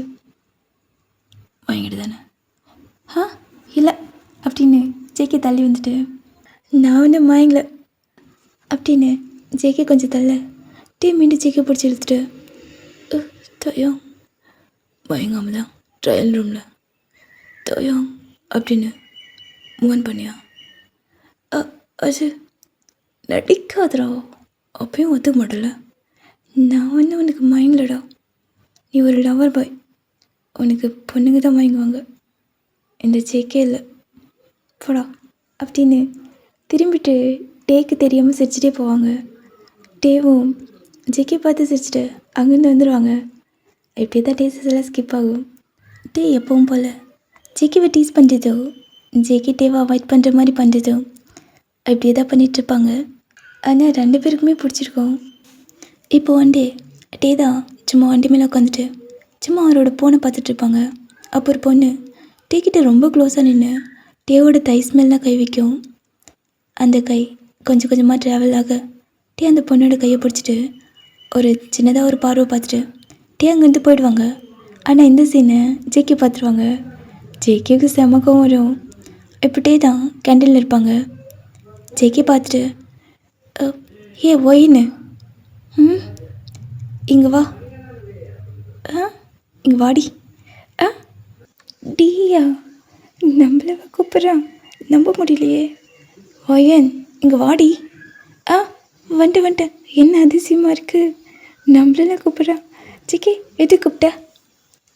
A: வாங்கிட்டு தானே இல்லை அப்படின்னு ஜேகே தள்ளி வந்துட்டு நான் வந்து மயங்கல அப்படின்னு ஜேகே கொஞ்சம் தள்ள டீ மீண்டும் ஜேகே பிடிச்சி எடுத்துட்டு தயம் மயங்காம தான் ட்ரையல் ரூமில் தயம் அப்படின்னு மூவன் பண்ணியா அது நடிக்காதடா அப்பயும் ஒத்துக்க மாட்டல நான் வந்து உனக்கு மயங்கலடா நீ ஒரு லவர் பாய் உனக்கு பொண்ணுங்க தான் மயங்குவாங்க இந்த ஜேக்கே இல்லை போடா அப்படின்னு திரும்பிட்டு டேக்கு தெரியாமல் சிரிச்சிட்டே போவாங்க டேவும் ஜேக்கே பார்த்து சிரிச்சிட்டு அங்கேருந்து வந்துடுவாங்க இப்படி தான் டேஸஸ் எல்லாம் ஸ்கிப் ஆகும் டே எப்பவும் போல் ஜேக்கேவை டீஸ் பண்ணுறதோ ஜேக்கே டேவை அவாய்ட் பண்ணுற மாதிரி பண்ணுறதோ இப்படியே தான் பண்ணிகிட்ருப்பாங்க ஆனால் 2 பேருக்குமே பிடிச்சிருக்கோம் இப்போ ஒன் டே தான் சும்மா வண்டி மேலே உட்காந்துட்டு சும்மா அவரோட ஃபோனை பார்த்துட்ருப்பாங்க அப்போ ஒரு பொண்ணு டேக்கிட்ட ரொம்ப க்ளோஸாக நின்று டேவோட தை ஸ்மெல்லாம் கை வைக்கும் அந்த கை கொஞ்சம் கொஞ்சமாக ட்ராவல் ஆக டே அந்த பொண்ணோட கையை பிடிச்சிட்டு ஒரு சின்னதாக ஒரு பார்வை பார்த்துட்டு டே அங்கேருந்து போயிடுவாங்க ஆனால் இந்த சீனை ஜேகே பார்த்துருவாங்க ஜேகேவுக்கு செமக்கம் வரும் இப்போ டே தான் கேண்டீனில் இருப்பாங்க ஜேகே பார்த்துட்டு ஏ ஒயின்னு இங்கே வா இங்கே வாடி டீயா நம்மள கூப்பிட்றான் நம்ப முடியலையே ஒயன் இங்கே வாடி வந்துட்டு என்ன அதிசயமாக இருக்குது நம்மள கூப்பிட்றான் ஜேகே எது கூப்பிட்டா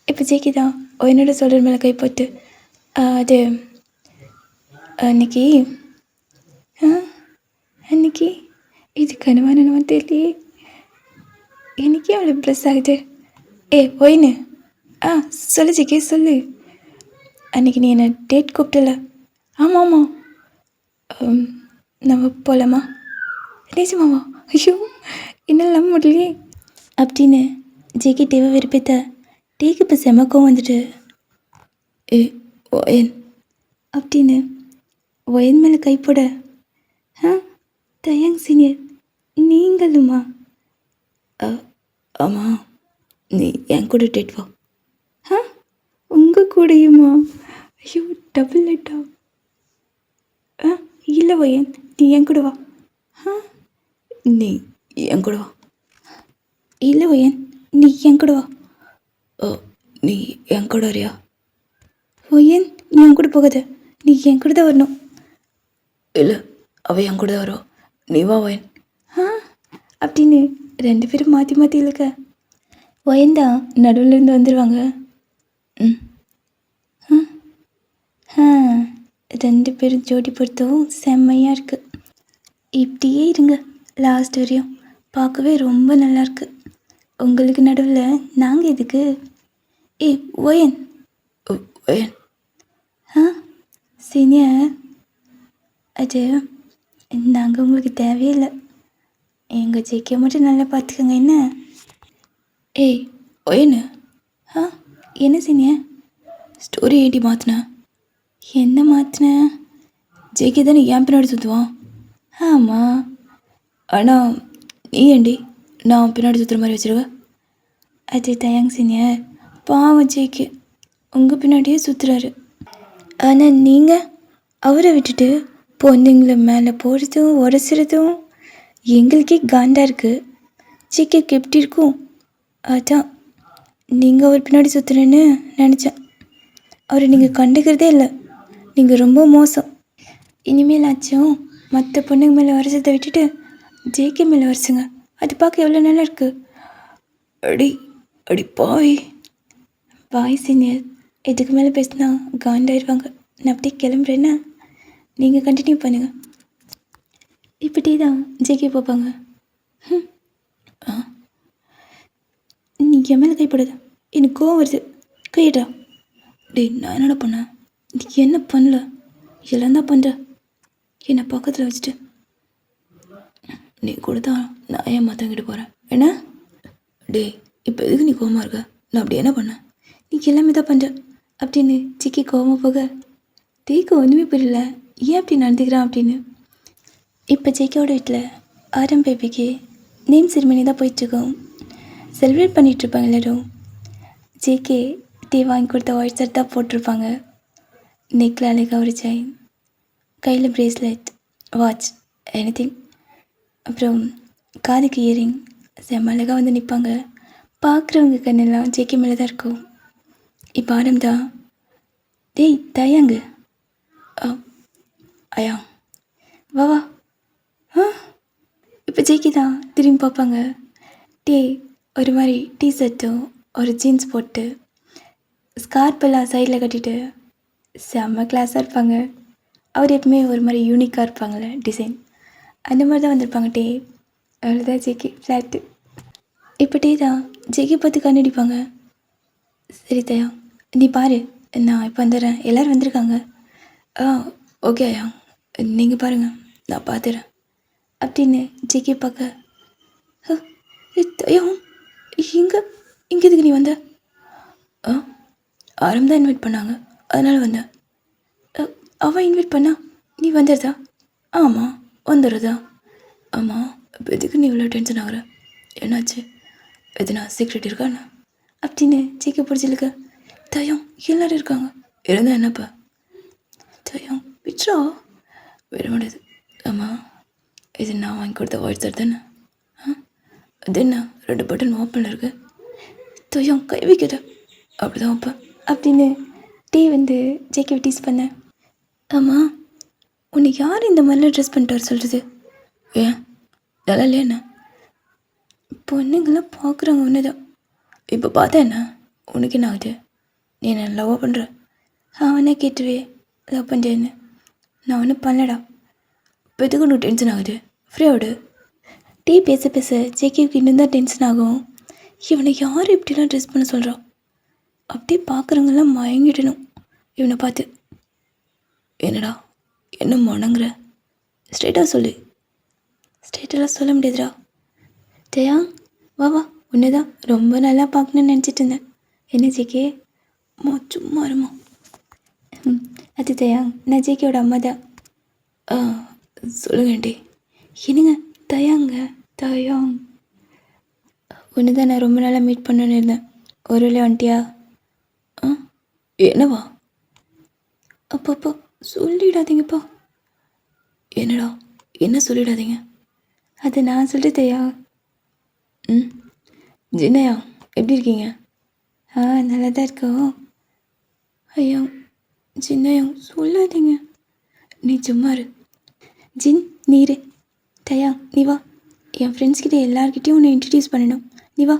A: இப்போ ஜேகே தான் ஒயனோட சொல்கிற மேலே கை போட்டு அது அன்னைக்கு அன்னைக்கு இது கனவானவா தெரியலையே எனக்கே அவ்வளோ ப்ளஸ் ஆகுது ஒயின்னு சொல்லு ஜேகே சொல்லு அன்றைக்கி நீ என்னை டேட் கூப்பிட்டல ஆமாம் நம்ம போகலாமா நிஜமாவா ஐயோ என்னால் நம்ப முடியலையே அப்படின்னு ஜேகே டேவை விருப்பத்த டேக்கு இப்போ செமக்கம் வந்துட்டு ஒயன் அப்படின்னு ஒயன் மேலே கை போட தயங் சீனியர் நீங்களுமா ஆமாம் நீ என் கூட டேட் வா உங்கள் கூடயுமா ஐயோ டபுள் லைட்டா இல்லை ஒயன் நீ என் கூட வா நீ என் கூட வா இல்லை ஒயன் நீ என் கூட வா நீ என் கூட வரியா ஒயன் நீ என் கூட போகாத நீ என் கூட தான் வரணும் இல்லை அவள் என் கூட தான் வருவா நீ வா ஒயன் அப்படின்னு 2 பேரும் மாற்றி மாற்றி இழுக்க ஒயன் தான் நடுவில் இருந்து வந்துடுவாங்க 2 பேரும் ஜோடி பொறுத்தவும் செம்மையாக இருக்குது இப்படியே இருங்க லாஸ்ட் வரையும் பார்க்கவே ரொம்ப நல்லாயிருக்கு உங்களுக்கு நடுவில் நாங்கள் எதுக்கு? ஏய் ஓயன். ஓயன். ஆ சீனியர், அது நாங்கள் உங்களுக்கு தேவையில்லை. எங்கள் ஜெயிக்க மட்டும் நல்லா பார்த்துக்கோங்க என்ன? ஏய் ஒயனு. ஆ என்ன சீனியர்? ஸ்டோரி ஏண்டி மாற்றின? என்ன மாற்றின? ஜெயிக்க தானே என் பின்னாடி சுற்றுவான். ஆமாம், ஆனால் நீ ஏண்டி நான் பின்னாடி சுற்றுற மாதிரி வச்சுருக்க? அது தயாங் சீனியர், பாவம் ஜெயிக்க உங்கள் பின்னாடியே சுற்றுறாரு. ஆனால் நீங்கள் அவரை விட்டுட்டு பொண்ணுங்களை மேலே போடுறதும் உடச்சிறதும் எங்களுக்கே காண்டாக இருக்குது. ஜெயிக்க எப்படி இருக்கும்? அதான் நீங்கள் அவர் பின்னாடி சுற்றுறேன்னு நினச்சேன். அவரை நீங்கள் கண்டுக்கிறதே இல்லை. நீங்கள் ரொம்ப மோசம். இனிமேலாச்சும் மற்ற பொண்ணுங்க மேலே வரைச்சதை விட்டுட்டு ஜேகே மேலே வரைச்சுங்க. அது பார்க்க எவ்வளோ நல்லா இருக்குது. அடி அடி பாய். பாய் சீனியர், இதுக்கு மேலே பேசினா காண்டாயிருவாங்க. நான் அப்படியே கிளம்புறேன்னா நீங்கள் கண்டினியூ பண்ணுங்கள். இப்படி தான் ஜேகே பார்ப்பாங்க. ஆ நீ என் மேலே கைப்படாத, எனக்கு கோவம் வருது. கையிடா. டேய் நான் என்னடா பண்ணேன்? நீ என்ன பண்ணல? எல்லாம் தான் பண்ணுற. என்னை பக்கத்தில் வச்சுட்டு நீ கூட தான் நான் ஏன் மற்றவங்கிட்ட போகிறேன் என்ன? டேய் இப்போ எதுக்கு நீ கோவமாக இருக்க? நான் அப்படி என்ன பண்ணேன்? நீ எல்லாமே தான் பண்ணுற அப்படின்னு சிக்கி கோவமாக போக தேய்க்கு ஒன்றுமே புரியல, ஏன் அப்படி நடந்துக்கிறான் அப்படின்னு. இப்போ ஜேகேவோட வீட்டில் ஆரம் பேபிக்கு நேம் செரிமனி தான் போயிட்டுருக்கோம். செலிப்ரேட் பண்ணிகிட்ருப்பாங்க எல்லோரும். ஜேகே டீ வாங்கி கொடுத்த ஒயிட் ஷர்ட் தான் போட்டிருப்பாங்க. நெக்கில் அழகாக ஒரு செயின், கையில் ப்ரேஸ்லெட், வாட்ச், எனிதிங். அப்புறம் காதுக்கு இயரிங். செம்ம அழகாக வந்து நிற்பாங்க. பார்க்குறவங்க கண்ணெல்லாம் ஜேகே மேலே தான் இருக்கும். இப்போ ஆரம் தான், டேய் தயாங்க ஐயா வா வா. இப்போ ஜேகே தான் திரும்பி பார்ப்பாங்க. ஒரு மாதிரி டிஷர்ட்டும் ஒரு ஜீன்ஸ் போட்டு ஸ்கார்ப்பெல்லாம் சைடில் கட்டிட்டு செம்ம கிளாஸாக இருப்பாங்க. அவர் எப்பவுமே ஒரு மாதிரி யூனிக்காக இருப்பாங்கள்ல டிசைன், அந்த மாதிரி தான் வந்திருப்பாங்க. அவ்வளோதான் ஜேகே ஃப்ளாட்டு. இப்போ தான் ஜேகே பார்த்து கண்ணடிப்பாங்க. சரி தயா நீ பாரு, நான் இப்போ வந்துடுறேன், எல்லோரும் வந்திருக்காங்க. ஓகே ஐயா நீங்கள் பாருங்கள், நான் பார்த்துறேன் அப்படின்னு ஜேகே பார்க்க. தயா இங்கே எதுக்கு நீ வந்த? ஆரம் தான் இன்வைட் பண்ணாங்க, அதனால் வந்தேன். அவள் இன்வைட் பண்ணா நீ வந்துடுதா? ஆமாம் வந்துடுறதா? ஆமாம். இப்போ எதுக்கு நீ இவ்வளோ டென்ஷன் ஆகிற? என்னாச்சு? எதுனா சீக்ரெட் இருக்காண்ணா அப்படின்னு ஜேகே பிடிச்சிருக்க. தயம் எல்லோரும் இருக்காங்க, இருந்தால் என்னப்பா? தயம் விட்ரா, விட முடியாது. ஆமாம் இது நான் வாங்கி கொடுத்த ஒயிட் ஷர்ட் தானே? அது என்ன 2 பட்டன் ஓப்பனில் இருக்கு? தயம் கை வைக்கிற. அப்படிதான் வைப்பேன் அப்படின்னு வந்து ஜேகே டீஸ் பண்ணேன். ஆமாம் உன்னை யார் இந்த மாதிரிலாம் ட்ரெஸ் பண்ணிட்டு வர சொல்கிறது? ஏன் நல்லா இல்லையா என்ன? பொண்ணுங்களாம் பார்க்குறாங்க ஒன்று தான். இப்போ பார்த்தா என்ன உனக்கு என்ன ஆகுது? நீ என்ன லவ் பண்ணுற? அவனே கேட்டுவே லவ் பண்ணுறேன்னு. நான் ஒன்றும் பண்ணலடா. இப்போ எதுக்கு ஒன்று டென்ஷன் ஆகுது? ஃப்ரீயோடு பேச பேச ஜேகேவுக்கு இன்னும் தான் டென்ஷன் ஆகும். இவனை யார் இப்படிலாம் ட்ரெஸ் பண்ண சொல்கிறான்? அப்படியே பார்க்குறவங்கெல்லாம் மயங்கிடணும் இவனை பார்த்து. என்னடா என்ன மணங்குற? ஸ்ட்ரெயிட்டாக சொல்லு. ஸ்ட்ரெயிட்டெல்லாம் சொல்ல முடியாதுடா. தயா வா வா, உன்னை தான் ரொம்ப நல்லா பார்க்கணுன்னு நினச்சிட்டு இருந்தேன். என்ன ஜேகே? சும்மா இருமா. அது தயா, நான் ஜேகேவோட அம்மா தான். சொல்லுங்க ஆண்டி. என்னங்க தயாங்க? தயாங் ஒன்று தான் நான் ரொம்ப நாளாக மீட் பண்ணணுன்னு இருந்தேன். ஒரு வேளை வந்துட்டியா? என்னவா? அப்பப்போ சொல்லிடாதீங்கப்பா. என்னடா என்ன சொல்லிடாதீங்க? அதை நான் சொல்லிட்டேயா. ஜின்னையா எப்படி இருக்கீங்க? நல்லா தான் இருக்கோம். ஐயா ஜின்னையா சொல்லாதீங்க, நீ சும்மா இரு. ஜின் நீரு. தயா நீ வா, என் ஃப்ரெண்ட்ஸ்கிட்ட எல்லார்கிட்டையும் உன்னை இன்ட்ரடியூஸ் பண்ணணும். நீ வா.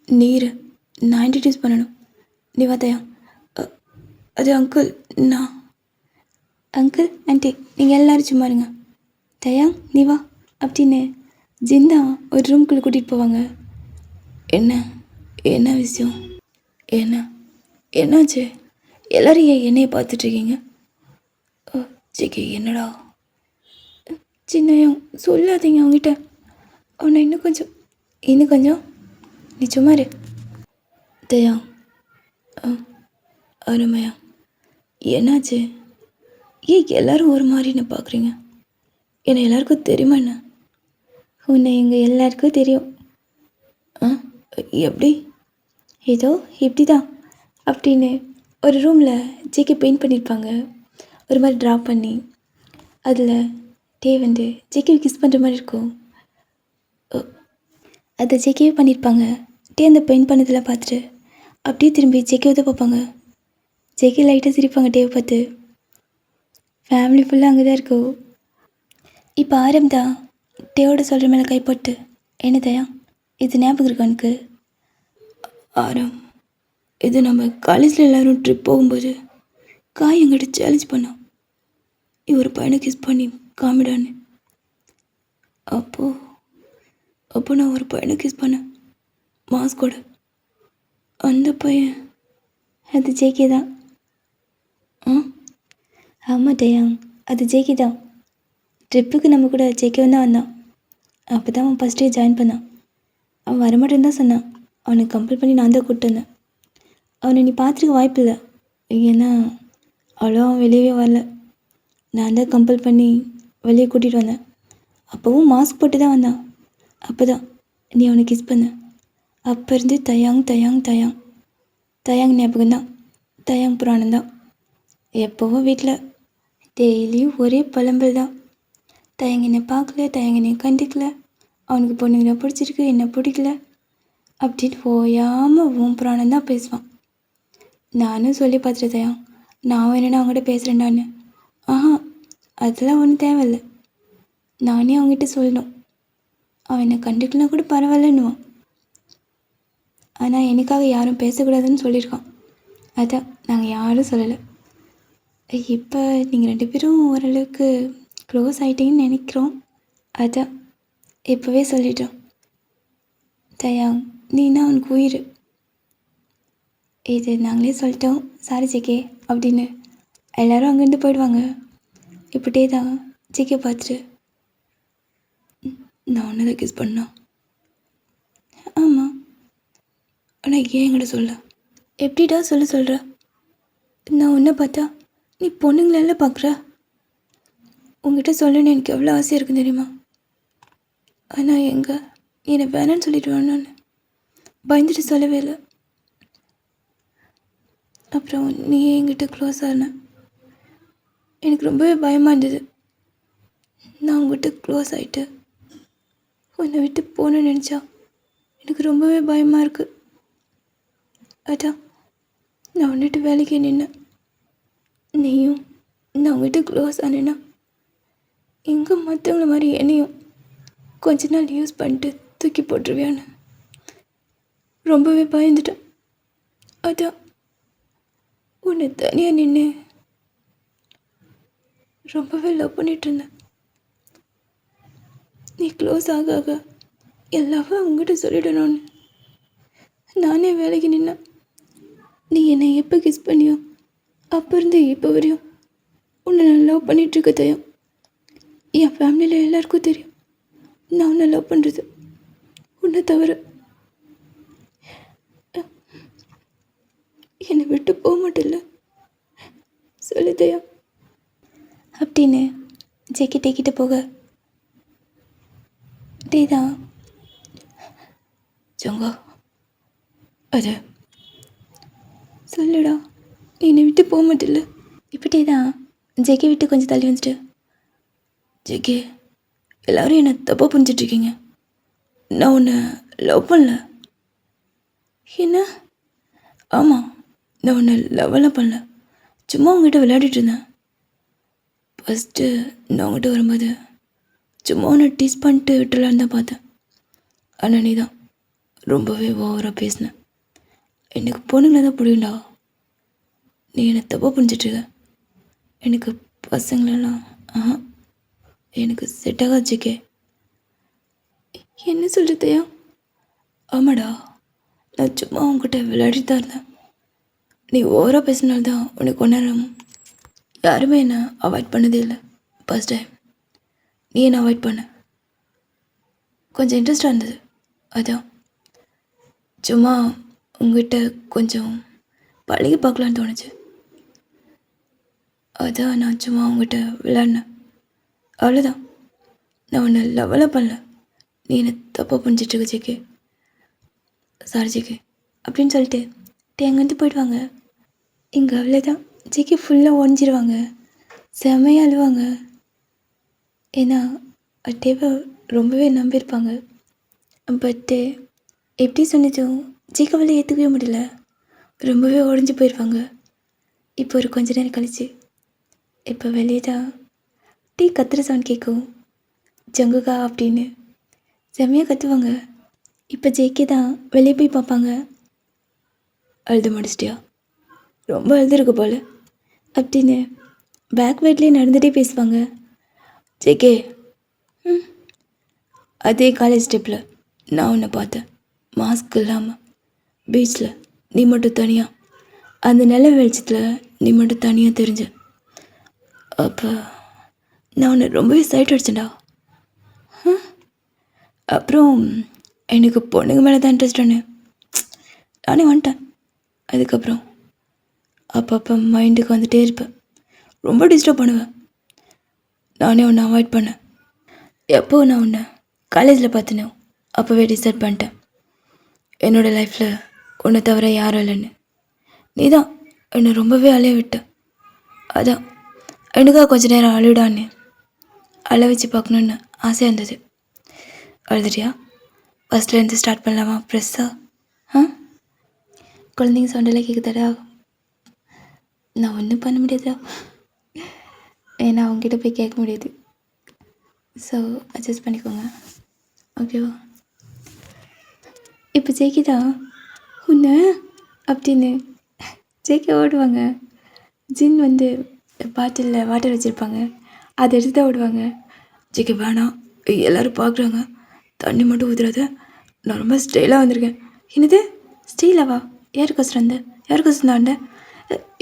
A: நீரு நான் இன்ட்ரடியூஸ் பண்ணணும். நீ வா தயா. அது அங்கிள். நான் அங்கிள் ஆண்டி நீங்கள் எல்லோரும் சும்மா இருங்க. தயா நீ வா அப்படின்னு ஜிந்தா ஒரு ரூம்குள்ளே கூட்டிகிட்டு போவாங்க. என்ன என்ன விஷயம்? என்ன என்னாச்சு? எல்லாரும் ஏன் என்னைய பார்த்துட்ருக்கீங்க? ஜிகே என்னடா? சின்னையும் சொல்லாதீங்க அவங்ககிட்ட. அவனை இன்னும் கொஞ்சம் நீ சும்மா இரு. தயா அருமையா என்னாச்சு? ஏன் எல்லாரும் ஒரு மாதிரி என்ன பார்க்குறீங்க? என்னை எல்லாருக்கும் தெரியுமா என்ன? உன்னை எங்கள் எல்லாருக்கும் தெரியும். எப்படி? ஏதோ இப்படி தான் அப்படின்னு ஒரு ரூமில் ஜேகே பெயிண்ட் பண்ணியிருப்பாங்க. ஒரு மாதிரி ட்ரா பண்ணி அதில் டே வந்து ஜேகேவை கிஸ் பண்ணுற மாதிரி இருக்கும். அதை ஜேகேவே பண்ணியிருப்பாங்க. டே அந்த பெயிண்ட் பண்ணதில் பார்த்துட்டு அப்படியே திரும்பி ஜேகேவை தான் பார்ப்பாங்க. ஜேகே லைட்டாக சிரிப்பாங்க டேவை பார்த்து. ஃபேமிலி ஃபுல்லாக அங்கே தான் இருக்கும். இப்போ ஆரம்பதா டேவோட சொல்கிற மேலே கை போட்டு, என்ன தயா இது ஞாபகம் இருக்கா எனக்கு? ஆரம், இது நம்ம காலேஜில் எல்லோரும் ட்ரிப் போகும்போது காய் எங்கிட்ட சேலஞ்ச் பண்ணான், நீ ஒரு பையனை கிஸ் பண்ணி காமிடான்னு. அப்போ நான் ஒரு பையனை கிஸ் பண்ணேன் மாஸ்கோட. அந்த பையன் அது ஜேகே தான். ஆமாம் டேயாங், அது ஜேகே தான். ட்ரிப்புக்கு நம்ம கூட ஜேகே தான் வந்தான். அப்போ தான் அவன் ஃபஸ்ட் டே ஜாயின் பண்ணான். அவன் வரமாட்டேன்னு தான் சொன்னான். அவனை கம்பல் பண்ணி நான் தான் கூப்பிட்டு வந்தேன். அவனை நீ பார்த்துருக்க வாய்ப்பு இல்லை, ஏன்னா அவ்வளோ அவன் வெளியவே வரல. நான் தான் கம்பல் பண்ணி வெளியே கூட்டிகிட்டு வந்தேன். அப்போவும் மாஸ்க் போட்டு தான் வந்தான். அப்போ தான் நீ அவனை கிஸ் பண்ண. அப்போ இருந்து தயாங் தயாங் தயாங் தயாங் ஞாபகம் தான், தயாங் புராணம் தான். எப்போவும் வீட்டில் டெய்லியும் ஒரே புலம்பல் தான். தயங்க என்னை பார்க்கல, தயங்க என்னை கண்டுக்கல, அவனுக்கு பொண்ணுங்களை பிடிச்சிருக்கு, என்ன பிடிக்கல அப்படின்னு போயாமல் உன் புராணம் தான் பேசுவான். நானும் சொல்லி பார்த்துட்டு தயாங், நான் என்னென்னா அவங்ககிட்ட பேசுகிறேன்டான்னு. அதெல்லாம் ஒன்றும் தேவையில்லை, நானே அவங்ககிட்ட சொல்லணும். அவன் என்னை கண்டுக்கலாம் கூட பரவாயில்லன்னுவான். ஆனால் எனக்காக யாரும் பேசக்கூடாதுன்னு சொல்லியிருக்கான். அதான் நாங்கள் யாரும் சொல்லலை. இப்போ நீங்கள் 2 பேரும் ஓரளவுக்கு க்ளோஸ் ஆகிட்டீங்கன்னு நினைக்கிறோம். அதான் இப்போவே சொல்லிட்டோம். தயாங், நீனா அவனுக்கு உயிர். இது நாங்களே சொல்லிட்டோம், சாரி ஜேகே அப்படின்னு எல்லோரும் அங்கேருந்து போயிடுவாங்க. இப்படியே தான் ஜேகே பார்த்துட்டு, நான் ஒன்று தான் கிஸ் பண்ணேன். ஆமாம், ஆனால் ஏன் என்கிட்ட சொல்ல? எப்படிடா சொல்கிற? நான் ஒன்றை பார்த்தா நீ பொண்ணுங்களெல்லாம் பார்க்குற. உங்ககிட்ட சொல்லணுன்னு எனக்கு எவ்வளோ ஆசையாக இருக்குன்னு தெரியுமா? ஆனால் எங்கே என்னை வேணான்னு சொல்லிடுவேன். நான் பயந்துட்டு சொல்லவே இல்லை. அப்புறம் நீ என்கிட்ட க்ளோஸ் ஆன, எனக்கு ரொம்பவே பயமாக இருந்தது. நான் உங்ககிட்ட க்ளோஸ் ஆகிட்டு உன்னை விட்டு போகணுன்னு நினச்சா எனக்கு ரொம்பவே பயமாக இருக்குது. அதான் நான் வந்துட்டு வேலைக்கு நின்னேன். நீயும் நான் உங்ககிட்ட க்ளோஸ் ஆனேன்னா எங்கே மற்றவங்கள மாதிரி என்னையும் கொஞ்ச நாள் யூஸ் பண்ணிட்டு தூக்கி போட்டுருவியான்னு ரொம்பவே பயந்துட்டேன். அதான் உன்னை தனியாக நின்று ரொம்பவே லவ் பண்ணிட்டு இருந்தேன். நீ க்ளோஸ் ஆக எல்லாமே உங்ககிட்ட சொல்லிடணும்னு நானே வேலைக்கு நின்னேன். நீ என்னை எப்போ கிஸ் பண்ணியோ அப்போ இருந்து இப்போ வரையும் உன்னை நான் லவ் பண்ணிகிட்ருக்க தயம். என் ஃபேமிலியில் எல்லாருக்கும் தெரியும் நான் உன்னை லவ் பண்ணுறது. உன்னை தவிர என்னை விட்டு போக மாட்டில்ல, சொல்லு தயம் அப்படின்னு ஜேகே டேக்கிட்ட போக, டே தான் ஜங்கா அது சொல்லுடா, என்னை விட்டு போக மாட்டில்ல. இப்படியே தான் ஜேகே விட்டு கொஞ்சம் தள்ளி வந்துட்டு, ஜேகே எல்லோரும் என்னை தப்பாக புரிஞ்சிட்ருக்கீங்க, நான் உன்னை லவ் பண்ணல. என்ன? ஆமாம், நான் உன்னை லவ்வெல்லாம் பண்ணல, சும்மா உங்ககிட்ட விளையாடிட்டு இருந்தேன். ஃபஸ்ட்டு நான் உங்ககிட்ட வரும்போது சும்மா உன்னை டீஸ் பண்ணிட்டு விட்டுலான்னு தான் பார்த்தேன். ஆனால் நீ தான் ரொம்பவே ஓவராக பேசினேன். எனக்கு பொண்ணுங்களை தான் பிடிக்கும்டா, நீ என்னை தப்பாக புரிஞ்சிட்ருக்க. எனக்கு பசங்களெல்லாம் எனக்கு செட் ஆகாது ஜேகே. என்ன சொல்கிறதையா? ஆமாடா, நான் சும்மா உங்ககிட்ட விளையாடிட்டு தான் இருந்தேன். நீ ஓவராக பேசினால்தான் உனக்கு கொண்டாடும். யாருமே என்னை அவாய்ட் பண்ணதே இல்லை. ஃபஸ்ட் டைம் நீ என்னை அவாய்ட் பண்ண. கொஞ்சம் இன்ட்ரெஸ்டாக இருந்தது. அதான் சும்மா உங்ககிட்ட கொஞ்சம் பழகி பார்க்கலான்னு தோணுச்சு. அதான் நான் சும்மா உங்ககிட்ட விளையாடினேன். அவ்வளோதான். நான் உன்னை லெவலாக பண்ணல. நீ என்னை தப்பாக புரிஞ்சிட்ருக்க ஜேகே. சாரி ஜேகே அப்படின்னு சொல்லிட்டு அங்கேருந்து போயிடுவாங்க. இங்கே அவ்வளோதான். ஜேகே ஃபுல்லாக உடஞ்சிருவாங்க. செமையாக அழுவாங்க. ஏன்னா டேவை ரொம்பவே நம்பியிருப்பாங்க. பட்டு எப்படி சொன்னதும் ஜேகேவால் ஏற்றுக்கவே முடியல. ரொம்பவே உடஞ்சி போயிடுவாங்க. இப்போ ஒரு கொஞ்ச நேரம் கழிச்சு இப்போ வெளியே தான் டீ கத்துற சவுண்ட் கேட்கும். ஜங்குகா அப்படின்னு செம்மையாக கத்துவாங்க. இப்போ ஜேகே தான் வெளியே போய் பார்ப்பாங்க. அழுது முடிச்சிட்டியா? ரொம்ப அழுதுருக்கு போல் அப்படின்னு பேக் வேட்லேயே நடந்துகிட்டே பேசுவாங்க. ஜேகே, அதே காலேஜ் ஸ்டெப்பில் நான் உன்னை பார்த்தேன். மாஸ்க் இல்லாமல் பீச்சில் நீ மட்டும் தனியாக, அந்த நில வெளிச்சத்தில் நீ மட்டும் தனியாக தெரிஞ்ச. அப்போ நான் உன்னை ரொம்பவே சைட் அடிச்சேன்டா. அப்புறம் எனக்கு பொண்ணுங்க மேலே தான் இன்ட்ரெஸ்ட் ஒன்று. நானே வந்துட்டேன். அதுக்கப்புறம் அப்பப்போ மைண்டுக்கு வந்துகிட்டே இருப்பேன். ரொம்ப டிஸ்டர்ப் பண்ணுவேன். நானே உன்னை அவாய்ட் பண்ணேன். எப்போ நான் உன்னை காலேஜில் பார்த்தினோ அப்போவே டிசைட் பண்ணிட்டேன். என்னோடய லைஃப்பில் உன்னை தவிர யாரும் இல்லைன்னு. நீ தான் என்னை ரொம்பவே அலைய விட்ட. அதான் எனக்காக கொஞ்ச நேரம் அழுடான்னு அழ வச்சு பார்க்கணுன்னு ஆசையாக இருந்தது. அழுதுட்டியா? ஃபஸ்ட்லேருந்து ஸ்டார்ட் பண்ணலாமா? ப்ரெஸ்ஸாக குழந்தைங்க சவுண்டெல்லாம் கேட்குதாடா? நான் ஒன்றும் பண்ண முடியாதா, ஏன்னா அவங்ககிட்ட போய் கேட்க முடியாது. ஸோ அட்ஜஸ்ட் பண்ணிக்கோங்க, ஓகேவா? இப்போ ஜெய்கிதா உன்னை அப்படின்னு ஜெய்கே ஓடுவாங்க. ஜின் வந்து பாட்டிலில் வாட்டர் வச்சுருப்பாங்க, அதை எடுத்து தான் ஓடுவாங்க. ஜெய்கே வேணாம், எல்லோரும் பார்க்குறாங்க, தண்ணி மட்டும் ஊற்றுறாத, நான் ரொம்ப ஸ்டைலாக வந்திருக்கேன். என்னது ஸ்டைலாவா? யாருக்கோசரம் வந்தேன்? யாருக்கோசரம் வந்தேன்?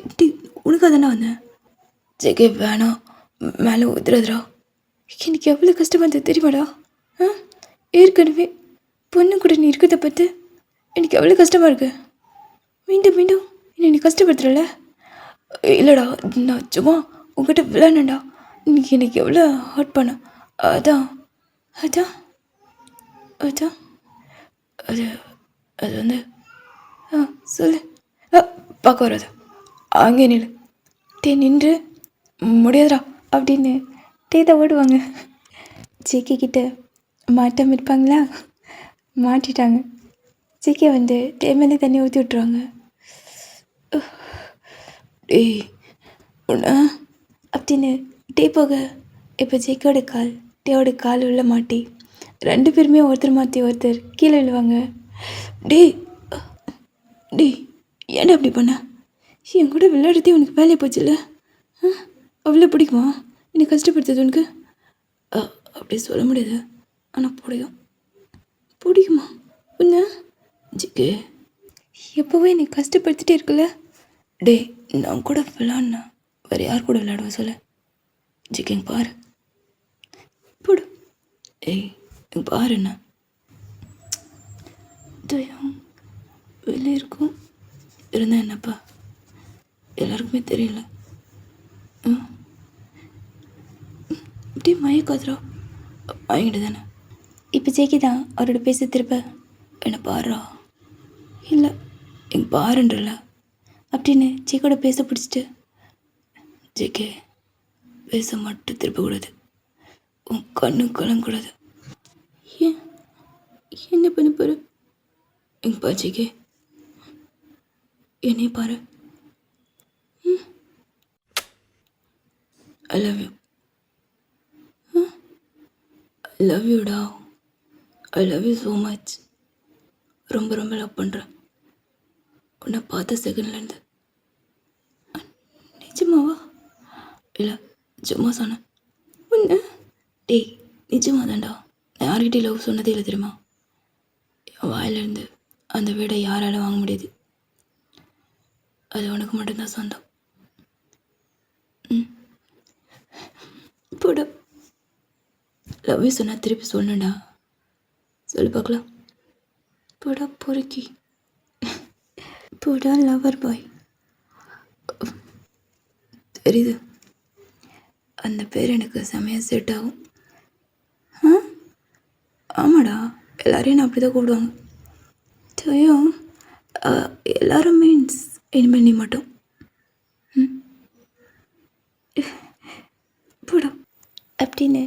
A: இப்படி உனக்காக தானே வந்தேன். ஜெய்கே வேணாம், மேலே ஊற்றுறதுடா. எனக்கு எவ்வளோ கஷ்டமாக இருந்தது தெரியுமாடா? ஏற்கனவே பொண்ணு கூட நீ இருக்கிறத பார்த்து எனக்கு எவ்வளோ கஷ்டமாக இருக்கு. மீண்டும் மீண்டும் என்னை நீ கஷ்டப்படுத்துறல. இல்லைடா, நான் சும்மா உங்ககிட்ட விளையாண்டா. இன்னைக்கு எனக்கு எவ்வளோ ஹர்ட் பண்ண. அதான் அதான் அதான் அது அது வந்து சொல்லு. பார்க்க வராது, அங்கே நில்லு. நின்று முடியாதுடா அப்படின்னு தான் ஓடுவாங்க. ஜேகே கிட்ட மாட்டாமல் இருப்பாங்களா? மாட்டிட்டாங்க. ஜேகே வந்து மேலே தண்ணி ஊற்றி விட்ருவாங்க. டேய் உன்ன அப்படின்னு போக இப்போ ஜேகேவோட கால் டேவோட கால் உள்ள மாட்டி 2 பேருமே ஒருத்தர் மாற்றி ஒருத்தர் கீழே விழுவாங்க. டேய் டேய் ஏன்டா அப்படி பண்ண? என் கூட விளையாடுறதே உனக்கு வேலையை போச்சுல்ல? அவ்வளோ பிடிக்குமா என்னை கஷ்டப்படுத்துது உனக்கு? அப்படி சொல்ல முடியாது, ஆனால் பிடிக்குமா உன்ன? ஜிக்கே எப்போவே என்னை கஷ்டப்படுத்திட்டே இருக்குல்ல? டே நான் கூட விளாட்னா வேறு யார் கூட விளையாடுவேன் சொல்ல? ஜிக்கேங்க பாரு போடு. ஏய் எங்க பாரு, என்ன தயம் வெளியே இருக்கும் இருந்தால் என்னப்பா எல்லாருக்குமே தெரியல. இப்படி மயக்காதுரா, மயங்கிட்டு தானே. இப்போ ஜேகே தான் அவரோட பேச திருப்ப என்னை பாருறா. இல்லை எங்க பாருன்றல அப்படின்னு ஜேகோட பேச பிடிச்சிட்டு, ஜேகே பேச மட்டும் திருப்பக்கூடாது, உன் கண்ணு கலங்கக்கூடாது. ஏன் என்ன பண்ண போகிற? எங்க பா ஜேகே என்னைய பாரு. I love you. I love you டா. I love you so much. ரொம்ப ரொம்ப லவ் பண்ணுறேன் உன்னை பார்த்த செகண்ட்லேருந்து. நிஜமாவா? இல்லை சும்மா சொன்னேன். உன்னை டேய் நிஜமா தான்டா. நான் யார்கிட்டையும் லவ் சொன்னதே இல்லை தெரியுமா? என் வாயிலேருந்து அந்த வீடை யாரால வாங்க முடியுது? அது உனக்கு மட்டும்தான் சொந்தம். ம் போட லவ் யூ சொன்னால் திருப்பி சொல்லணும்டா. சொல்லு பார்க்கலாம். போடா பொறுக்கி. போடா லவர் பாய். தெரியுது, அந்த பேர் எனக்கு செமையாக செட் ஆகும். ஆ ஆமாடா, எல்லாரையும் நான் அப்படி தான் கூப்பிடுவாங்க. தெரியும், எல்லாரும் மீன்ஸ் இனிமேல் நீ மட்டும். ம் போடா அப்படின்னு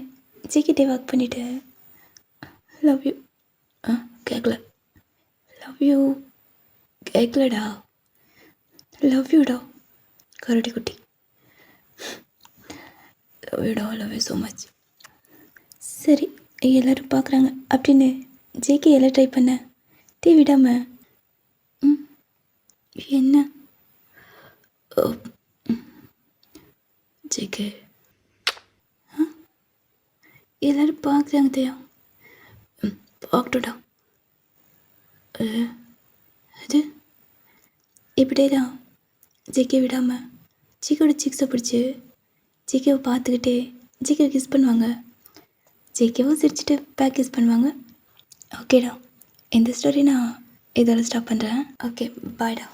A: ஜிக்கிட்டே வாக் பண்ணிவிட்டு லவ் யூ. கேட்கல. லவ் யூ கேட்கலடா. லவ் யூடா கரடி குட்டி. லவ் யூடா, லவ் யூ ஸோ மச். சரி, எல்லோரும் பார்க்குறாங்க அப்படின்னு ஜேகே எல்லாம் ட்ரை பண்ண டீ விடாம. என்ன ஜேகே எல்லோரும் பார்க்குறாங்க தேயா. பார்க்கட்டும்டா. அது இப்படியே தான் ஜேகே விடாமல் ஜிகேவோட சிக்ஸை பிடிச்சி ஜிகேவை பார்த்துக்கிட்டே ஜிகேவை கிஸ் பண்ணுவாங்க. ஜேகேவும் சிரிச்சுட்டு பேக் கிஸ் பண்ணுவாங்க. ஓகேடா, இந்த ஸ்டோரி நான் இதோட ஸ்டாப் பண்ணுறேன். ஓகே பாய்டா.